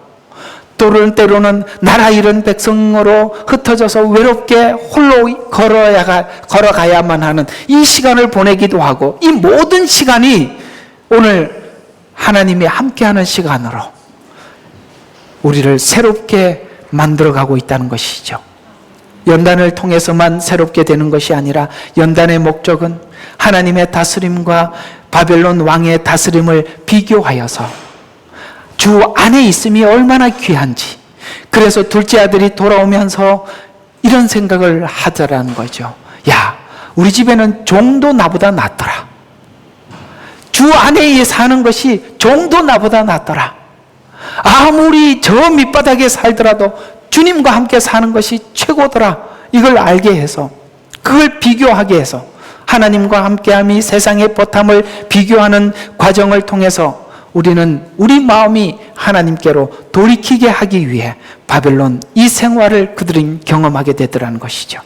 때로는 나라 잃은 백성으로 흩어져서 외롭게 홀로 걸어가야만 하는 이 시간을 보내기도 하고, 이 모든 시간이 오늘 하나님이 함께하는 시간으로 우리를 새롭게 만들어가고 있다는 것이죠. 연단을 통해서만 새롭게 되는 것이 아니라, 연단의 목적은 하나님의 다스림과 바벨론 왕의 다스림을 비교하여서 주 안에 있음이 얼마나 귀한지, 그래서 둘째 아들이 돌아오면서 이런 생각을 하더라는 거죠. 야, 우리 집에는 종도 나보다 낫더라. 주 안에 사는 것이 종도 나보다 낫더라. 아무리 저 밑바닥에 살더라도 주님과 함께 사는 것이 최고더라. 이걸 알게 해서, 그걸 비교하게 해서, 하나님과 함께함이 세상의 보탐을 비교하는 과정을 통해서 우리는 우리 마음이 하나님께로 돌이키게 하기 위해 바벨론 이 생활을 그들은 경험하게 되더라는 것이죠.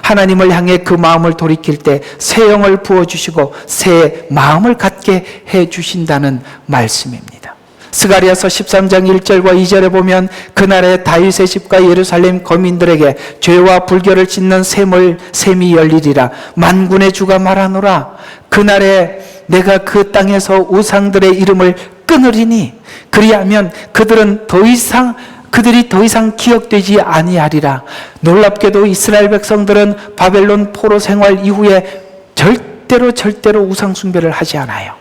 하나님을 향해 그 마음을 돌이킬 때 새 영을 부어주시고 새 마음을 갖게 해주신다는 말씀입니다. 스가랴서 13장 1절과 2절에 보면, 그날에 다윗의 집과 예루살렘 거민들에게 죄와 불결을 찢는 샘이 열리리라. 만군의 주가 말하노라. 그날에 내가 그 땅에서 우상들의 이름을 끊으리니, 그리하면 그들이 더 이상 기억되지 아니하리라. 놀랍게도 이스라엘 백성들은 바벨론 포로 생활 이후에 절대로 우상 숭배를 하지 않아요.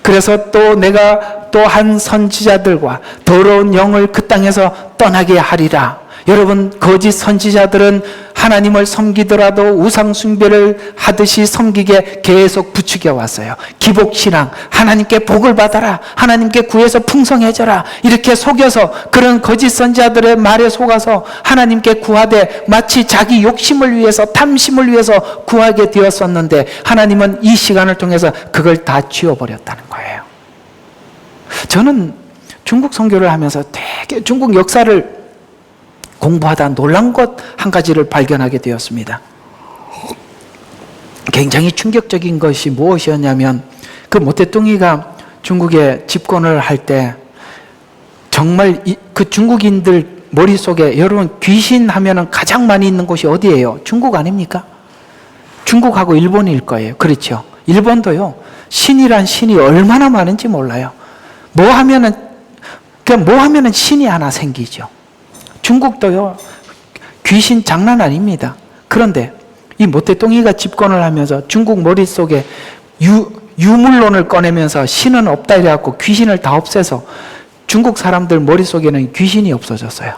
그래서 또 내가 또 한 선지자들과 더러운 영을 그 땅에서 떠나게 하리라. 여러분, 거짓 선지자들은 하나님을 섬기더라도 우상 숭배를 하듯이 섬기게 계속 부추겨 왔어요. 기복신앙, 하나님께 복을 받아라, 하나님께 구해서 풍성해져라, 이렇게 속여서, 그런 거짓 선지자들의 말에 속아서 하나님께 구하되 마치 자기 욕심을 위해서, 탐심을 위해서 구하게 되었었는데, 하나님은 이 시간을 통해서 그걸 다 지워버렸다는 거예요. 저는 중국 선교를 하면서 되게 중국 역사를 공부하다 놀란 것 한 가지를 발견하게 되었습니다. 굉장히 충격적인 것이 무엇이었냐면, 그 모태뚱이가 중국에 집권을 할 때 정말 그 중국인들 머릿속에, 여러분 귀신 하면은 가장 많이 있는 곳이 어디예요? 중국 아닙니까? 중국하고 일본일 거예요. 그렇죠? 일본도요, 신이란 신이 얼마나 많은지 몰라요. 뭐 하면은 신이 하나 생기죠. 중국도요, 귀신 장난 아닙니다. 그런데 이 모태뚱이가 집권을 하면서 중국 머릿속에 유물론을 꺼내면서 신은 없다 이래갖고 귀신을 다 없애서 중국 사람들 머릿속에는 귀신이 없어졌어요.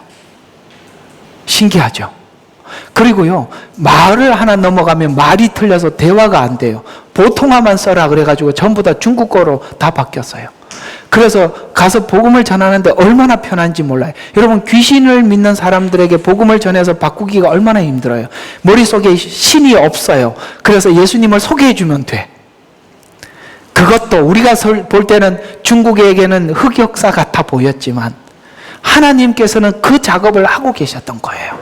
신기하죠? 그리고요, 말을 하나 넘어가면 말이 틀려서 대화가 안 돼요. 보통화만 써라 그래가지고 전부 다 중국어로 다 바뀌었어요. 그래서 가서 복음을 전하는데 얼마나 편한지 몰라요. 여러분, 귀신을 믿는 사람들에게 복음을 전해서 바꾸기가 얼마나 힘들어요. 머릿속에 신이 없어요. 그래서 예수님을 소개해 주면 돼. 그것도 우리가 볼 때는 중국에게는 흑역사 같아 보였지만 하나님께서는 그 작업을 하고 계셨던 거예요.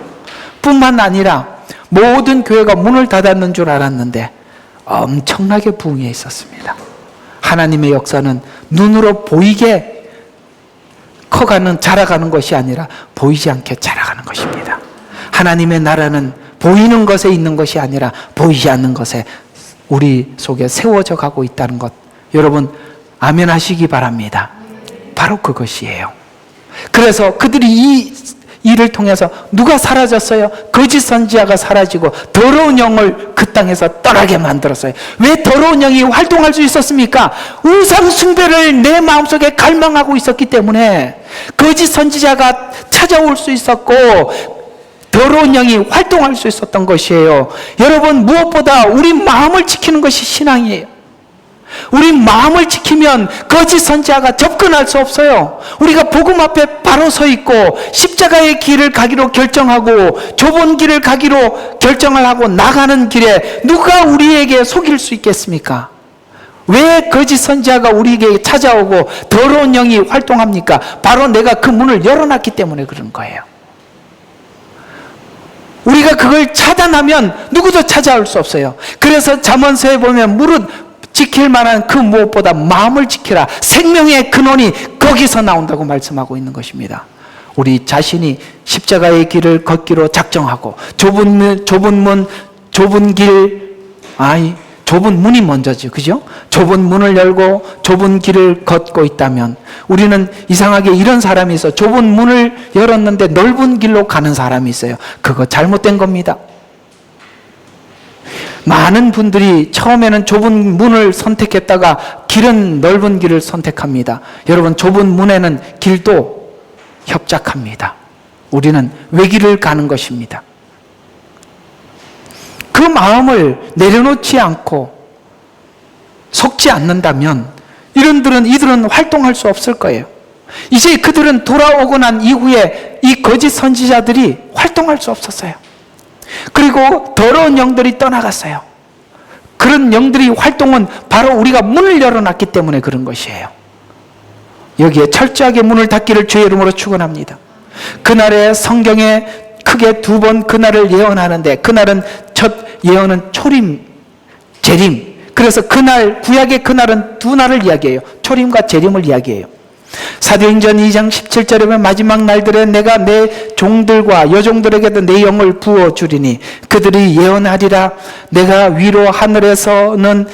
뿐만 아니라 모든 교회가 문을 닫았는 줄 알았는데 엄청나게 부흥해 있었습니다. 하나님의 역사는 눈으로 보이게 커가는, 자라가는 것이 아니라 보이지 않게 자라가는 것입니다. 하나님의 나라는 보이는 것에 있는 것이 아니라 보이지 않는 것에 우리 속에 세워져 가고 있다는 것, 여러분 아멘 하시기 바랍니다. 바로 그것이에요. 그래서 그들이 이 일을 통해서 누가 사라졌어요? 거짓 선지자가 사라지고 더러운 영을 그 땅에서 떠나게 만들었어요. 왜 더러운 영이 활동할 수 있었습니까? 우상 숭배를 내 마음속에 갈망하고 있었기 때문에 거짓 선지자가 찾아올 수 있었고 더러운 영이 활동할 수 있었던 것이에요. 여러분, 무엇보다 우리 마음을 지키는 것이 신앙이에요. 우리 마음을 지키면 거짓 선지자가 접근할 수 없어요. 우리가 복음 앞에 바로 서 있고 십자가의 길을 가기로 결정하고 좁은 길을 가기로 결정을 하고 나가는 길에 누가 우리에게 속일 수 있겠습니까? 왜 거짓 선지자가 우리에게 찾아오고 더러운 영이 활동합니까? 바로 내가 그 문을 열어놨기 때문에 그런 거예요. 우리가 그걸 차단하면 누구도 찾아올 수 없어요. 그래서 잠언서에 보면 무릇 지킬 만한 그 무엇보다 마음을 지키라. 생명의 근원이 거기서 나온다고 말씀하고 있는 것입니다. 우리 자신이 십자가의 길을 걷기로 작정하고 좁은 문이 먼저죠. 그죠? 좁은 문을 열고 좁은 길을 걷고 있다면 우리는 이상하게 이런 사람이 있어. 좁은 문을 열었는데 넓은 길로 가는 사람이 있어요. 그거 잘못된 겁니다. 많은 분들이 처음에는 좁은 문을 선택했다가 길은 넓은 길을 선택합니다. 여러분, 좁은 문에는 길도 협착합니다. 우리는 외길을 가는 것입니다. 그 마음을 내려놓지 않고 속지 않는다면 이들은 활동할 수 없을 거예요. 이제 그들은 돌아오고 난 이후에 이 거짓 선지자들이 활동할 수 없었어요. 그리고 더러운 영들이 떠나갔어요. 그런 영들이 활동은 바로 우리가 문을 열어놨기 때문에 그런 것이에요. 여기에 철저하게 문을 닫기를 주의 이름으로 축원합니다. 그날에 성경에 크게 두 번 그날을 예언하는데 그날은 첫 예언은 초림, 재림. 그래서 그날, 구약의 그날은 두 날을 이야기해요. 초림과 재림을 이야기해요. 사도행전 2장 17절에 보면 마지막 날들에 내가 내 종들과 여종들에게도 내 영을 부어주리니 그들이 예언하리라. 내가 위로 하늘에서는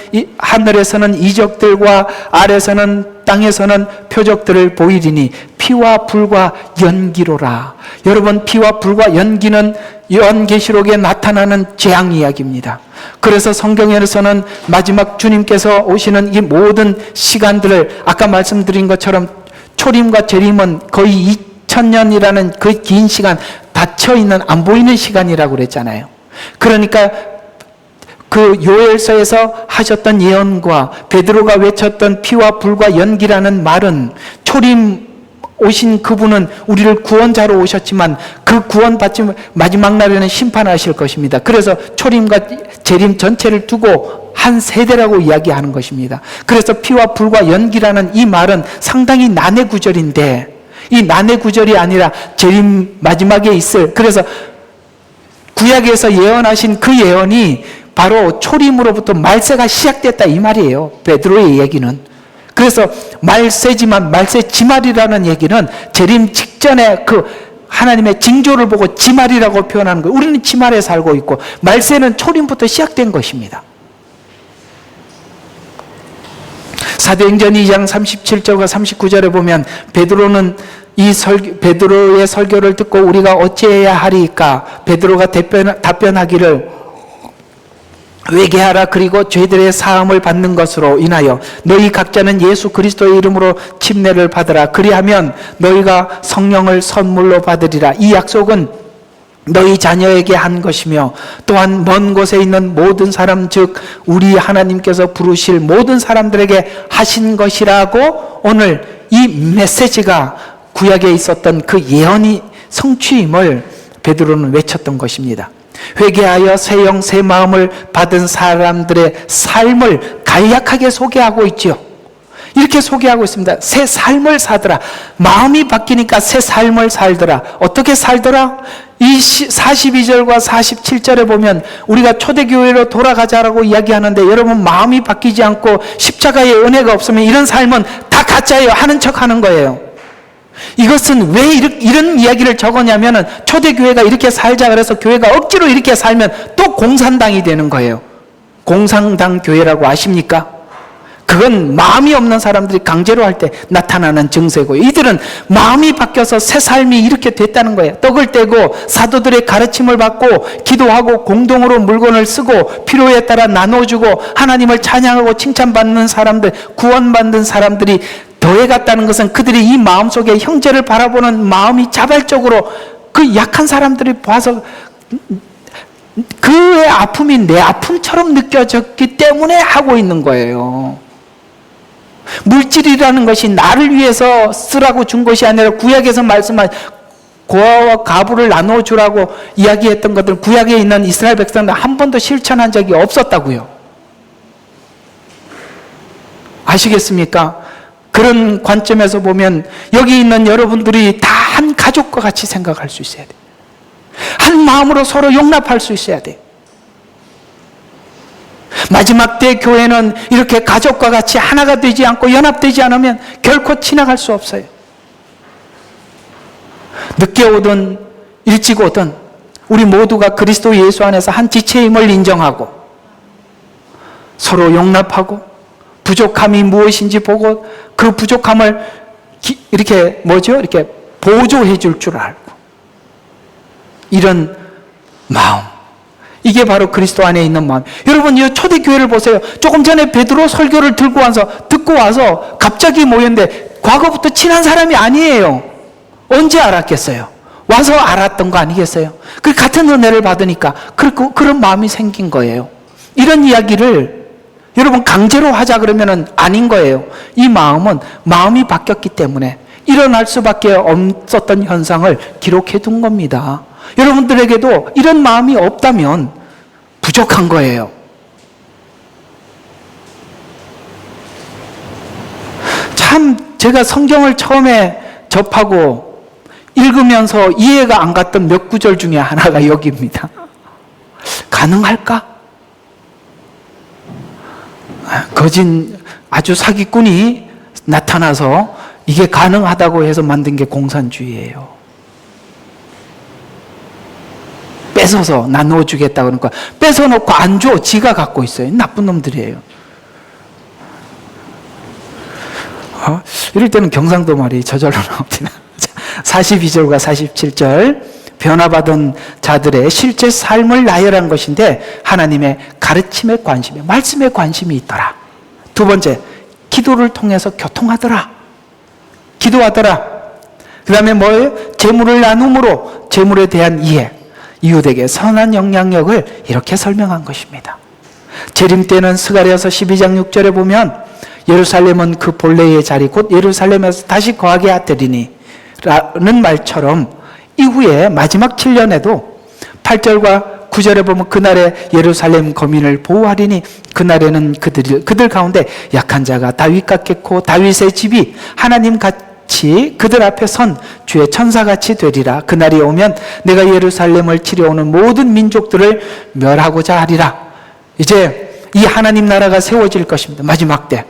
이적들과 아래서는 땅에서는 표적들을 보이리니 피와 불과 연기로라. 여러분, 피와 불과 연기는 요한계시록에 나타나는 재앙 이야기입니다. 그래서 성경에서는 마지막 주님께서 오시는 이 모든 시간들을 아까 말씀드린 것처럼 초림과 재림은 거의 2000년이라는 그 긴 시간 닫혀있는 안 보이는 시간이라고 그랬잖아요. 그러니까 그 요엘서에서 하셨던 예언과 베드로가 외쳤던 피와 불과 연기라는 말은 초림 오신 그분은 우리를 구원자로 오셨지만 그 구원받지 마지막 날에는 심판하실 것입니다. 그래서 초림과 재림 전체를 두고 한 세대라고 이야기하는 것입니다. 그래서 피와 불과 연기라는 이 말은 상당히 난해 구절인데 이 난해 구절이 아니라 재림 마지막에 있을, 그래서 구약에서 예언하신 그 예언이 바로 초림으로부터 말세가 시작됐다 이 말이에요. 베드로의 얘기는. 그래서 말세지만 말세 지말이라는 얘기는 재림 직전에 그 하나님의 징조를 보고 지말이라고 표현하는 거예요. 우리는 지말에 살고 있고 말세는 초림부터 시작된 것입니다. 사도행전 2장 37절과 39절에 보면 베드로는 베드로의 설교를 듣고 우리가 어찌해야 하리까? 베드로가 답변하기를 회개하라. 그리고 죄들의 사함을 받는 것으로 인하여 너희 각자는 예수 그리스도의 이름으로 침례를 받으라. 그리하면 너희가 성령을 선물로 받으리라. 이 약속은 너희 자녀에게 한 것이며 또한 먼 곳에 있는 모든 사람 즉 우리 하나님께서 부르실 모든 사람들에게 하신 것이라고 오늘 이 메시지가 구약에 있었던 그 예언이 성취임을 베드로는 외쳤던 것입니다. 회개하여 새 영 새 마음을 받은 사람들의 삶을 간략하게 소개하고 있죠. 이렇게 소개하고 있습니다. 새 삶을 사더라. 마음이 바뀌니까 새 삶을 살더라. 어떻게 살더라? 이 42절과 47절에 보면 우리가 초대교회로 돌아가자라고 이야기하는데 여러분 마음이 바뀌지 않고 십자가의 은혜가 없으면 이런 삶은 다 가짜예요. 하는 척 하는 거예요. 이것은 왜 이런 이야기를 적었냐면은 초대교회가 이렇게 살자 그래서 교회가 억지로 이렇게 살면 또 공산당이 되는 거예요. 공산당 교회라고 아십니까? 그건 마음이 없는 사람들이 강제로 할 때 나타나는 증세고요. 이들은 마음이 바뀌어서 새 삶이 이렇게 됐다는 거예요. 떡을 떼고 사도들의 가르침을 받고 기도하고 공동으로 물건을 쓰고 필요에 따라 나눠주고 하나님을 찬양하고 칭찬받는 사람들, 구원받는 사람들이 더해갔다는 것은 그들이 이 마음속에 형제를 바라보는 마음이 자발적으로 그 약한 사람들이 봐서 그의 아픔이 내 아픔처럼 느껴졌기 때문에 하고 있는 거예요. 물질이라는 것이 나를 위해서 쓰라고 준 것이 아니라 구약에서 말씀한 고아와 가부를 나눠주라고 이야기했던 것들, 구약에 있는 이스라엘 백성들 한 번도 실천한 적이 없었다고요. 아시겠습니까? 그런 관점에서 보면 여기 있는 여러분들이 다 한 가족과 같이 생각할 수 있어야 돼요. 한 마음으로 서로 용납할 수 있어야 돼요. 마지막 때 교회는 이렇게 가족과 같이 하나가 되지 않고 연합되지 않으면 결코 지나갈 수 없어요. 늦게 오든 일찍 오든 우리 모두가 그리스도 예수 안에서 한 지체임을 인정하고 서로 용납하고 부족함이 무엇인지 보고 그 부족함을 이렇게 이렇게 보조해 줄 줄 알고 이런 마음, 이게 바로 그리스도 안에 있는 마음. 여러분 이 초대교회를 보세요. 조금 전에 베드로 설교를 듣고 와서 갑자기 모였는데 과거부터 친한 사람이 아니에요. 언제 알았겠어요? 와서 알았던 거 아니겠어요? 그 같은 은혜를 받으니까 그런 마음이 생긴 거예요. 이런 이야기를 여러분 강제로 하자 그러면은 아닌 거예요. 이 마음은 마음이 바뀌었기 때문에 일어날 수밖에 없었던 현상을 기록해 둔 겁니다. 여러분들에게도 이런 마음이 없다면 부족한 거예요. 참 제가 성경을 처음에 접하고 읽으면서 이해가 안 갔던 몇 구절 중에 하나가 여기입니다. 가능할까? 거진 아주 사기꾼이 나타나서 이게 가능하다고 해서 만든 게 공산주의예요. 뺏어서 나눠주겠다 그러니까 뺏어놓고 안 줘. 지가 갖고 있어요. 나쁜 놈들이에요. 이럴 때는 경상도 말이 저절로 나옵니다. 42절과 47절 변화받은 자들의 실제 삶을 나열한 것인데 하나님의 가르침에 관심에 말씀에 관심이 있더라. 두 번째, 기도를 통해서 교통하더라. 기도하더라. 그 다음에 뭐예요? 재물을 나눔으로 재물에 대한 이해, 이웃에게 선한 영향력을 이렇게 설명한 것입니다. 재림 때는 스가랴서 12장 6절에 보면 예루살렘은 그 본래의 자리 곧 예루살렘에서 다시 거하게 하되리니 라는 말처럼 이후에 마지막 7년에도 8절과 9절에 보면 그날에 예루살렘 거민을 보호하리니 그날에는 그들 가운데 약한 자가 다윗 같겠고 다윗의 집이 하나님 같이 그들 앞에 선 주의 천사같이 되리라. 그날이 오면 내가 예루살렘을 치려오는 모든 민족들을 멸하고자 하리라. 이제 이 하나님 나라가 세워질 것입니다. 마지막 때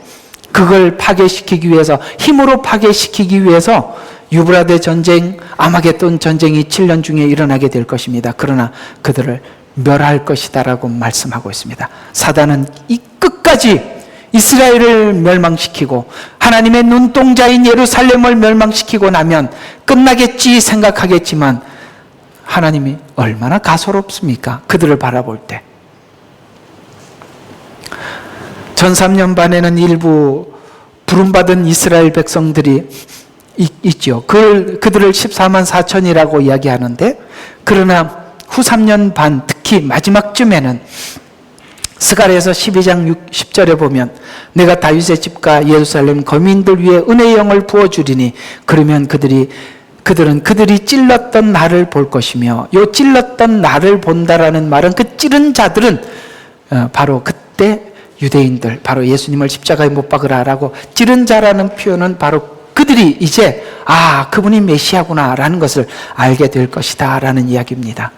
그걸 파괴시키기 위해서, 힘으로 파괴시키기 위해서 유브라데 전쟁, 아마겟돈 전쟁이 7년 중에 일어나게 될 것입니다. 그러나 그들을 멸할 것이다라고 말씀하고 있습니다. 사단은 이 끝까지 이스라엘을 멸망시키고 하나님의 눈동자인 예루살렘을 멸망시키고 나면 끝나겠지 생각하겠지만 하나님이 얼마나 가소롭습니까? 그들을 바라볼 때. 전 3년 반에는 일부 부름받은 이스라엘 백성들이 있죠. 그들을 14만 4천이라고 이야기하는데, 그러나 후 3년 반, 특히 마지막쯤에는 스가랴서 12장 10절에 보면 내가 다윗의 집과 예루살렘 거민들 위에 은혜의 영을 부어주리니 그러면 그들은 그들이 찔렀던 나를 볼 것이며, 요 찔렀던 나를 본다라는 말은 그 찌른 자들은 바로 그때 유대인들, 바로 예수님을 십자가에 못 박으라라고 찌른 자라는 표현은 바로 그들이 이제 그분이 메시아구나 라는 것을 알게 될 것이다 라는 이야기입니다.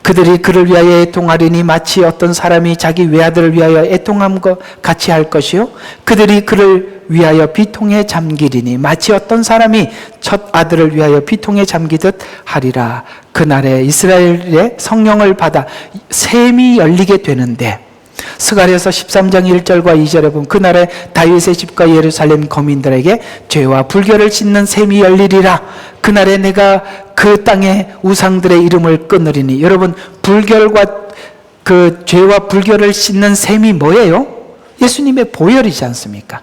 그들이 그를 위하여 애통하리니 마치 어떤 사람이 자기 외아들을 위하여 애통함과 같이 할 것이요 그들이 그를 위하여 비통에 잠기리니 마치 어떤 사람이 첫 아들을 위하여 비통에 잠기듯 하리라. 그날에 이스라엘의 성령을 받아 샘이 열리게 되는데 스가랴서 13장 1절과 2절에 보면 그날에 다윗의 집과 예루살렘 거민들에게 죄와 불결을 씻는 셈이 열리리라. 그날에 내가 그 땅의 우상들의 이름을 끊으리니. 여러분, 불결과 그 죄와 불결을 씻는 셈이 뭐예요? 예수님의 보혈이지 않습니까?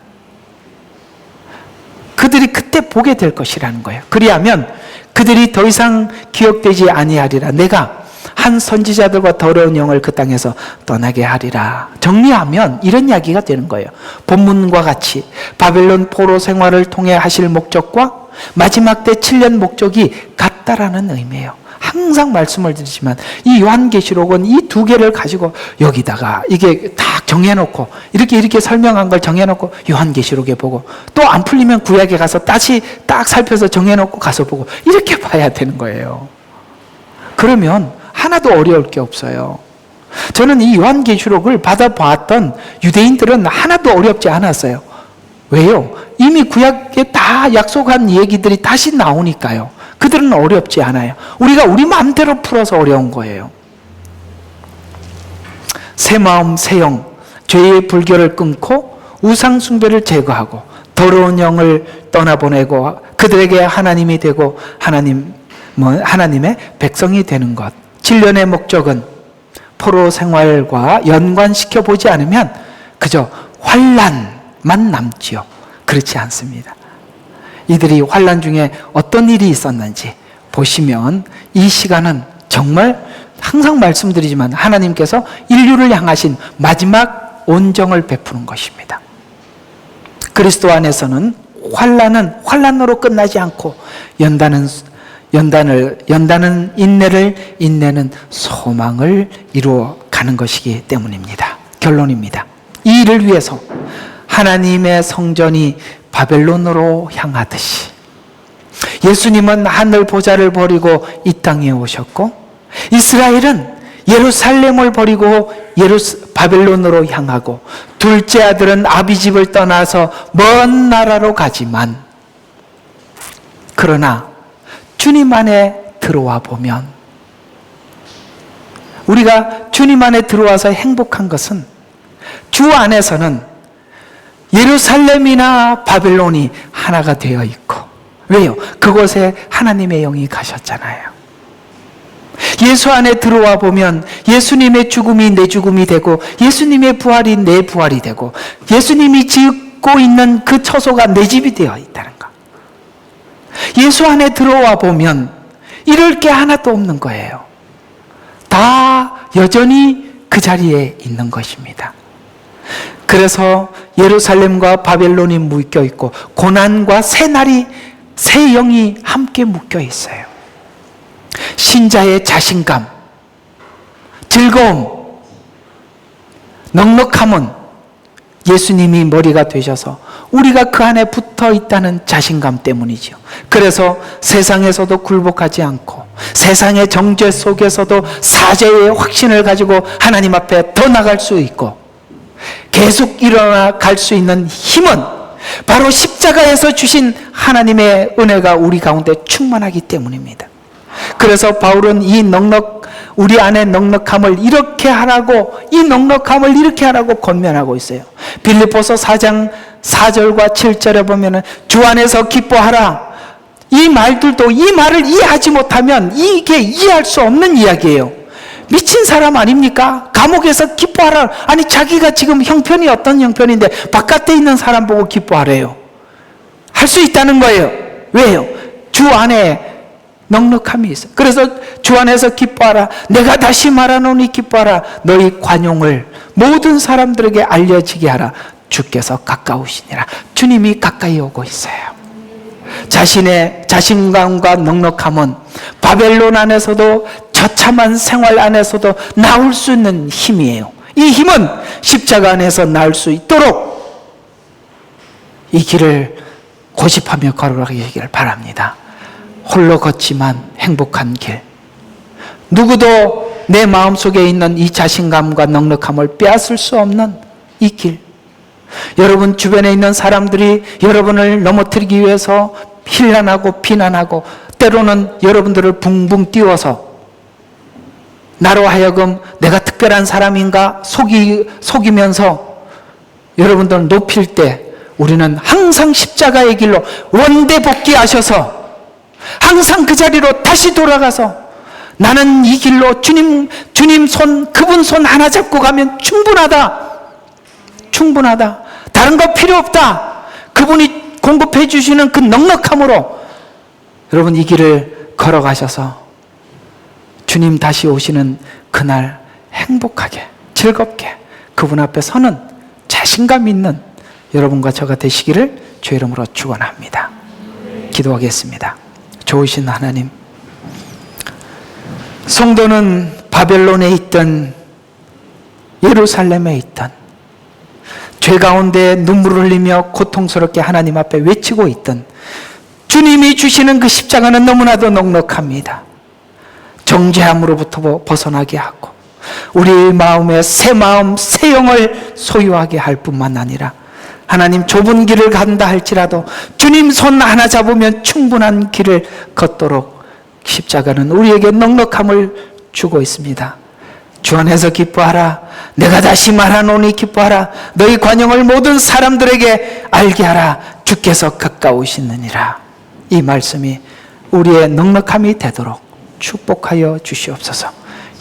그들이 그때 보게 될 것이라는 거예요. 그리하면 그들이 더 이상 기억되지 아니하리라. 내가 한 선지자들과 더러운 영을 그 땅에서 떠나게 하리라. 정리하면 이런 이야기가 되는 거예요. 본문과 같이 바벨론 포로 생활을 통해 하실 목적과 마지막 때 7년 목적이 같다라는 의미예요. 항상 말씀을 드리지만 이 요한계시록은 이 두 개를 가지고 여기다가 이게 딱 정해놓고 이렇게 설명한 걸 정해놓고 요한계시록에 보고 또 안 풀리면 구약에 가서 다시 딱 살펴서 정해놓고 가서 보고 이렇게 봐야 되는 거예요. 그러면 하나도 어려울 게 없어요. 저는 이 요한계시록을 받아봤던 유대인들은 하나도 어렵지 않았어요. 왜요? 이미 구약에 다 약속한 얘기들이 다시 나오니까요. 그들은 어렵지 않아요. 우리가 우리 마음대로 풀어서 어려운 거예요. 새 마음 새 영, 죄의 불결을 끊고 우상 숭배를 제거하고 더러운 영을 떠나보내고 그들에게 하나님이 되고 하나님의 백성이 되는 것. 7년의 목적은 포로 생활과 연관시켜 보지 않으면 그저 환난만 남지요. 그렇지 않습니다. 이들이 환난 중에 어떤 일이 있었는지 보시면 이 시간은 정말 항상 말씀드리지만 하나님께서 인류를 향하신 마지막 온정을 베푸는 것입니다. 그리스도 안에서는 환난은 환난으로 끝나지 않고 연단은 인내를, 인내는 소망을 이루어 가는 것이기 때문입니다. 결론입니다. 이 일을 위해서 하나님의 성전이 바벨론으로 향하듯이 예수님은 하늘 보좌를 버리고 이 땅에 오셨고 이스라엘은 예루살렘을 버리고 바벨론으로 향하고 둘째 아들은 아비집을 떠나서 먼 나라로 가지만 그러나 주님 안에 들어와 보면 우리가 주님 안에 들어와서 행복한 것은 주 안에서는 예루살렘이나 바벨론이 하나가 되어 있고 왜요? 그곳에 하나님의 영이 가셨잖아요. 예수 안에 들어와 보면 예수님의 죽음이 내 죽음이 되고 예수님의 부활이 내 부활이 되고 예수님이 짓고 있는 그 처소가 내 집이 되어 있다는 것. 예수 안에 들어와 보면 이럴 게 하나도 없는 거예요. 다 여전히 그 자리에 있는 것입니다. 그래서 예루살렘과 바벨론이 묶여 있고 고난과 새 날이 새 영이 함께 묶여 있어요. 신자의 자신감, 즐거움, 넉넉함은 예수님이 머리가 되셔서 우리가 그 안에 붙어 있다는 자신감 때문이죠. 그래서 세상에서도 굴복하지 않고 세상의 정죄 속에서도 사죄의 확신을 가지고 하나님 앞에 더 나갈 수 있고 계속 일어나 갈 수 있는 힘은 바로 십자가에서 주신 하나님의 은혜가 우리 가운데 충만하기 때문입니다. 그래서 바울은 우리 안에 넉넉함을 이렇게 하라고 권면하고 있어요. 빌립보서 4장 4절과 7절에 보면은 주 안에서 기뻐하라. 이 말들도 이 말을 이해하지 못하면 이게 이해할 수 없는 이야기예요. 미친 사람 아닙니까? 감옥에서 기뻐하라. 아니 자기가 지금 형편이 어떤 형편인데 바깥에 있는 사람 보고 기뻐하래요. 할 수 있다는 거예요. 왜요? 주 안에 넉넉함이 있어. 그래서 주 안에서 기뻐하라. 내가 다시 말하노니 기뻐하라. 너희 관용을 모든 사람들에게 알려지게 하라. 주께서 가까우시니라. 주님이 가까이 오고 있어요. 자신의 자신감과 넉넉함은 바벨론 안에서도 처참한 생활 안에서도 나올 수 있는 힘이에요. 이 힘은 십자가 안에서 나올 수 있도록 이 길을 고집하며 걸어가기를 바랍니다. 홀로 걷지만 행복한 길. 누구도 내 마음속에 있는 이 자신감과 넉넉함을 빼앗을 수 없는 이 길. 여러분 주변에 있는 사람들이 여러분을 넘어뜨리기 위해서 힐난하고 비난하고 때로는 여러분들을 붕붕 띄워서 나로 하여금 내가 특별한 사람인가 속이면서 여러분들 높일 때 우리는 항상 십자가의 길로 원대복귀하셔서 항상 그 자리로 다시 돌아가서 나는 이 길로 주님 손, 그분 손 하나 잡고 가면 충분하다. 다른 거 필요 없다. 그분이 공급해 주시는 그 넉넉함으로 여러분 이 길을 걸어가셔서 주님 다시 오시는 그날 행복하게 즐겁게 그분 앞에 서는 자신감 있는 여러분과 저가 되시기를 주의 이름으로 축원합니다. 기도하겠습니다. 좋으신 하나님, 성도는 바벨론에 있던 예루살렘에 있던 죄 가운데 눈물을 흘리며 고통스럽게 하나님 앞에 외치고 있던 주님이 주시는 그 십자가는 너무나도 넉넉합니다. 정죄함으로부터 벗어나게 하고 우리 마음에 새 마음, 새 영을 소유하게 할 뿐만 아니라 하나님 좁은 길을 간다 할지라도 주님 손 하나 잡으면 충분한 길을 걷도록 십자가는 우리에게 넉넉함을 주고 있습니다. 주 안에서 기뻐하라. 내가 다시 말하노니 기뻐하라. 너희 관용을 모든 사람들에게 알게 하라. 주께서 가까우시느니라. 이 말씀이 우리의 넉넉함이 되도록 축복하여 주시옵소서.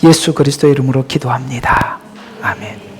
예수 그리스도의 이름으로 기도합니다. 아멘.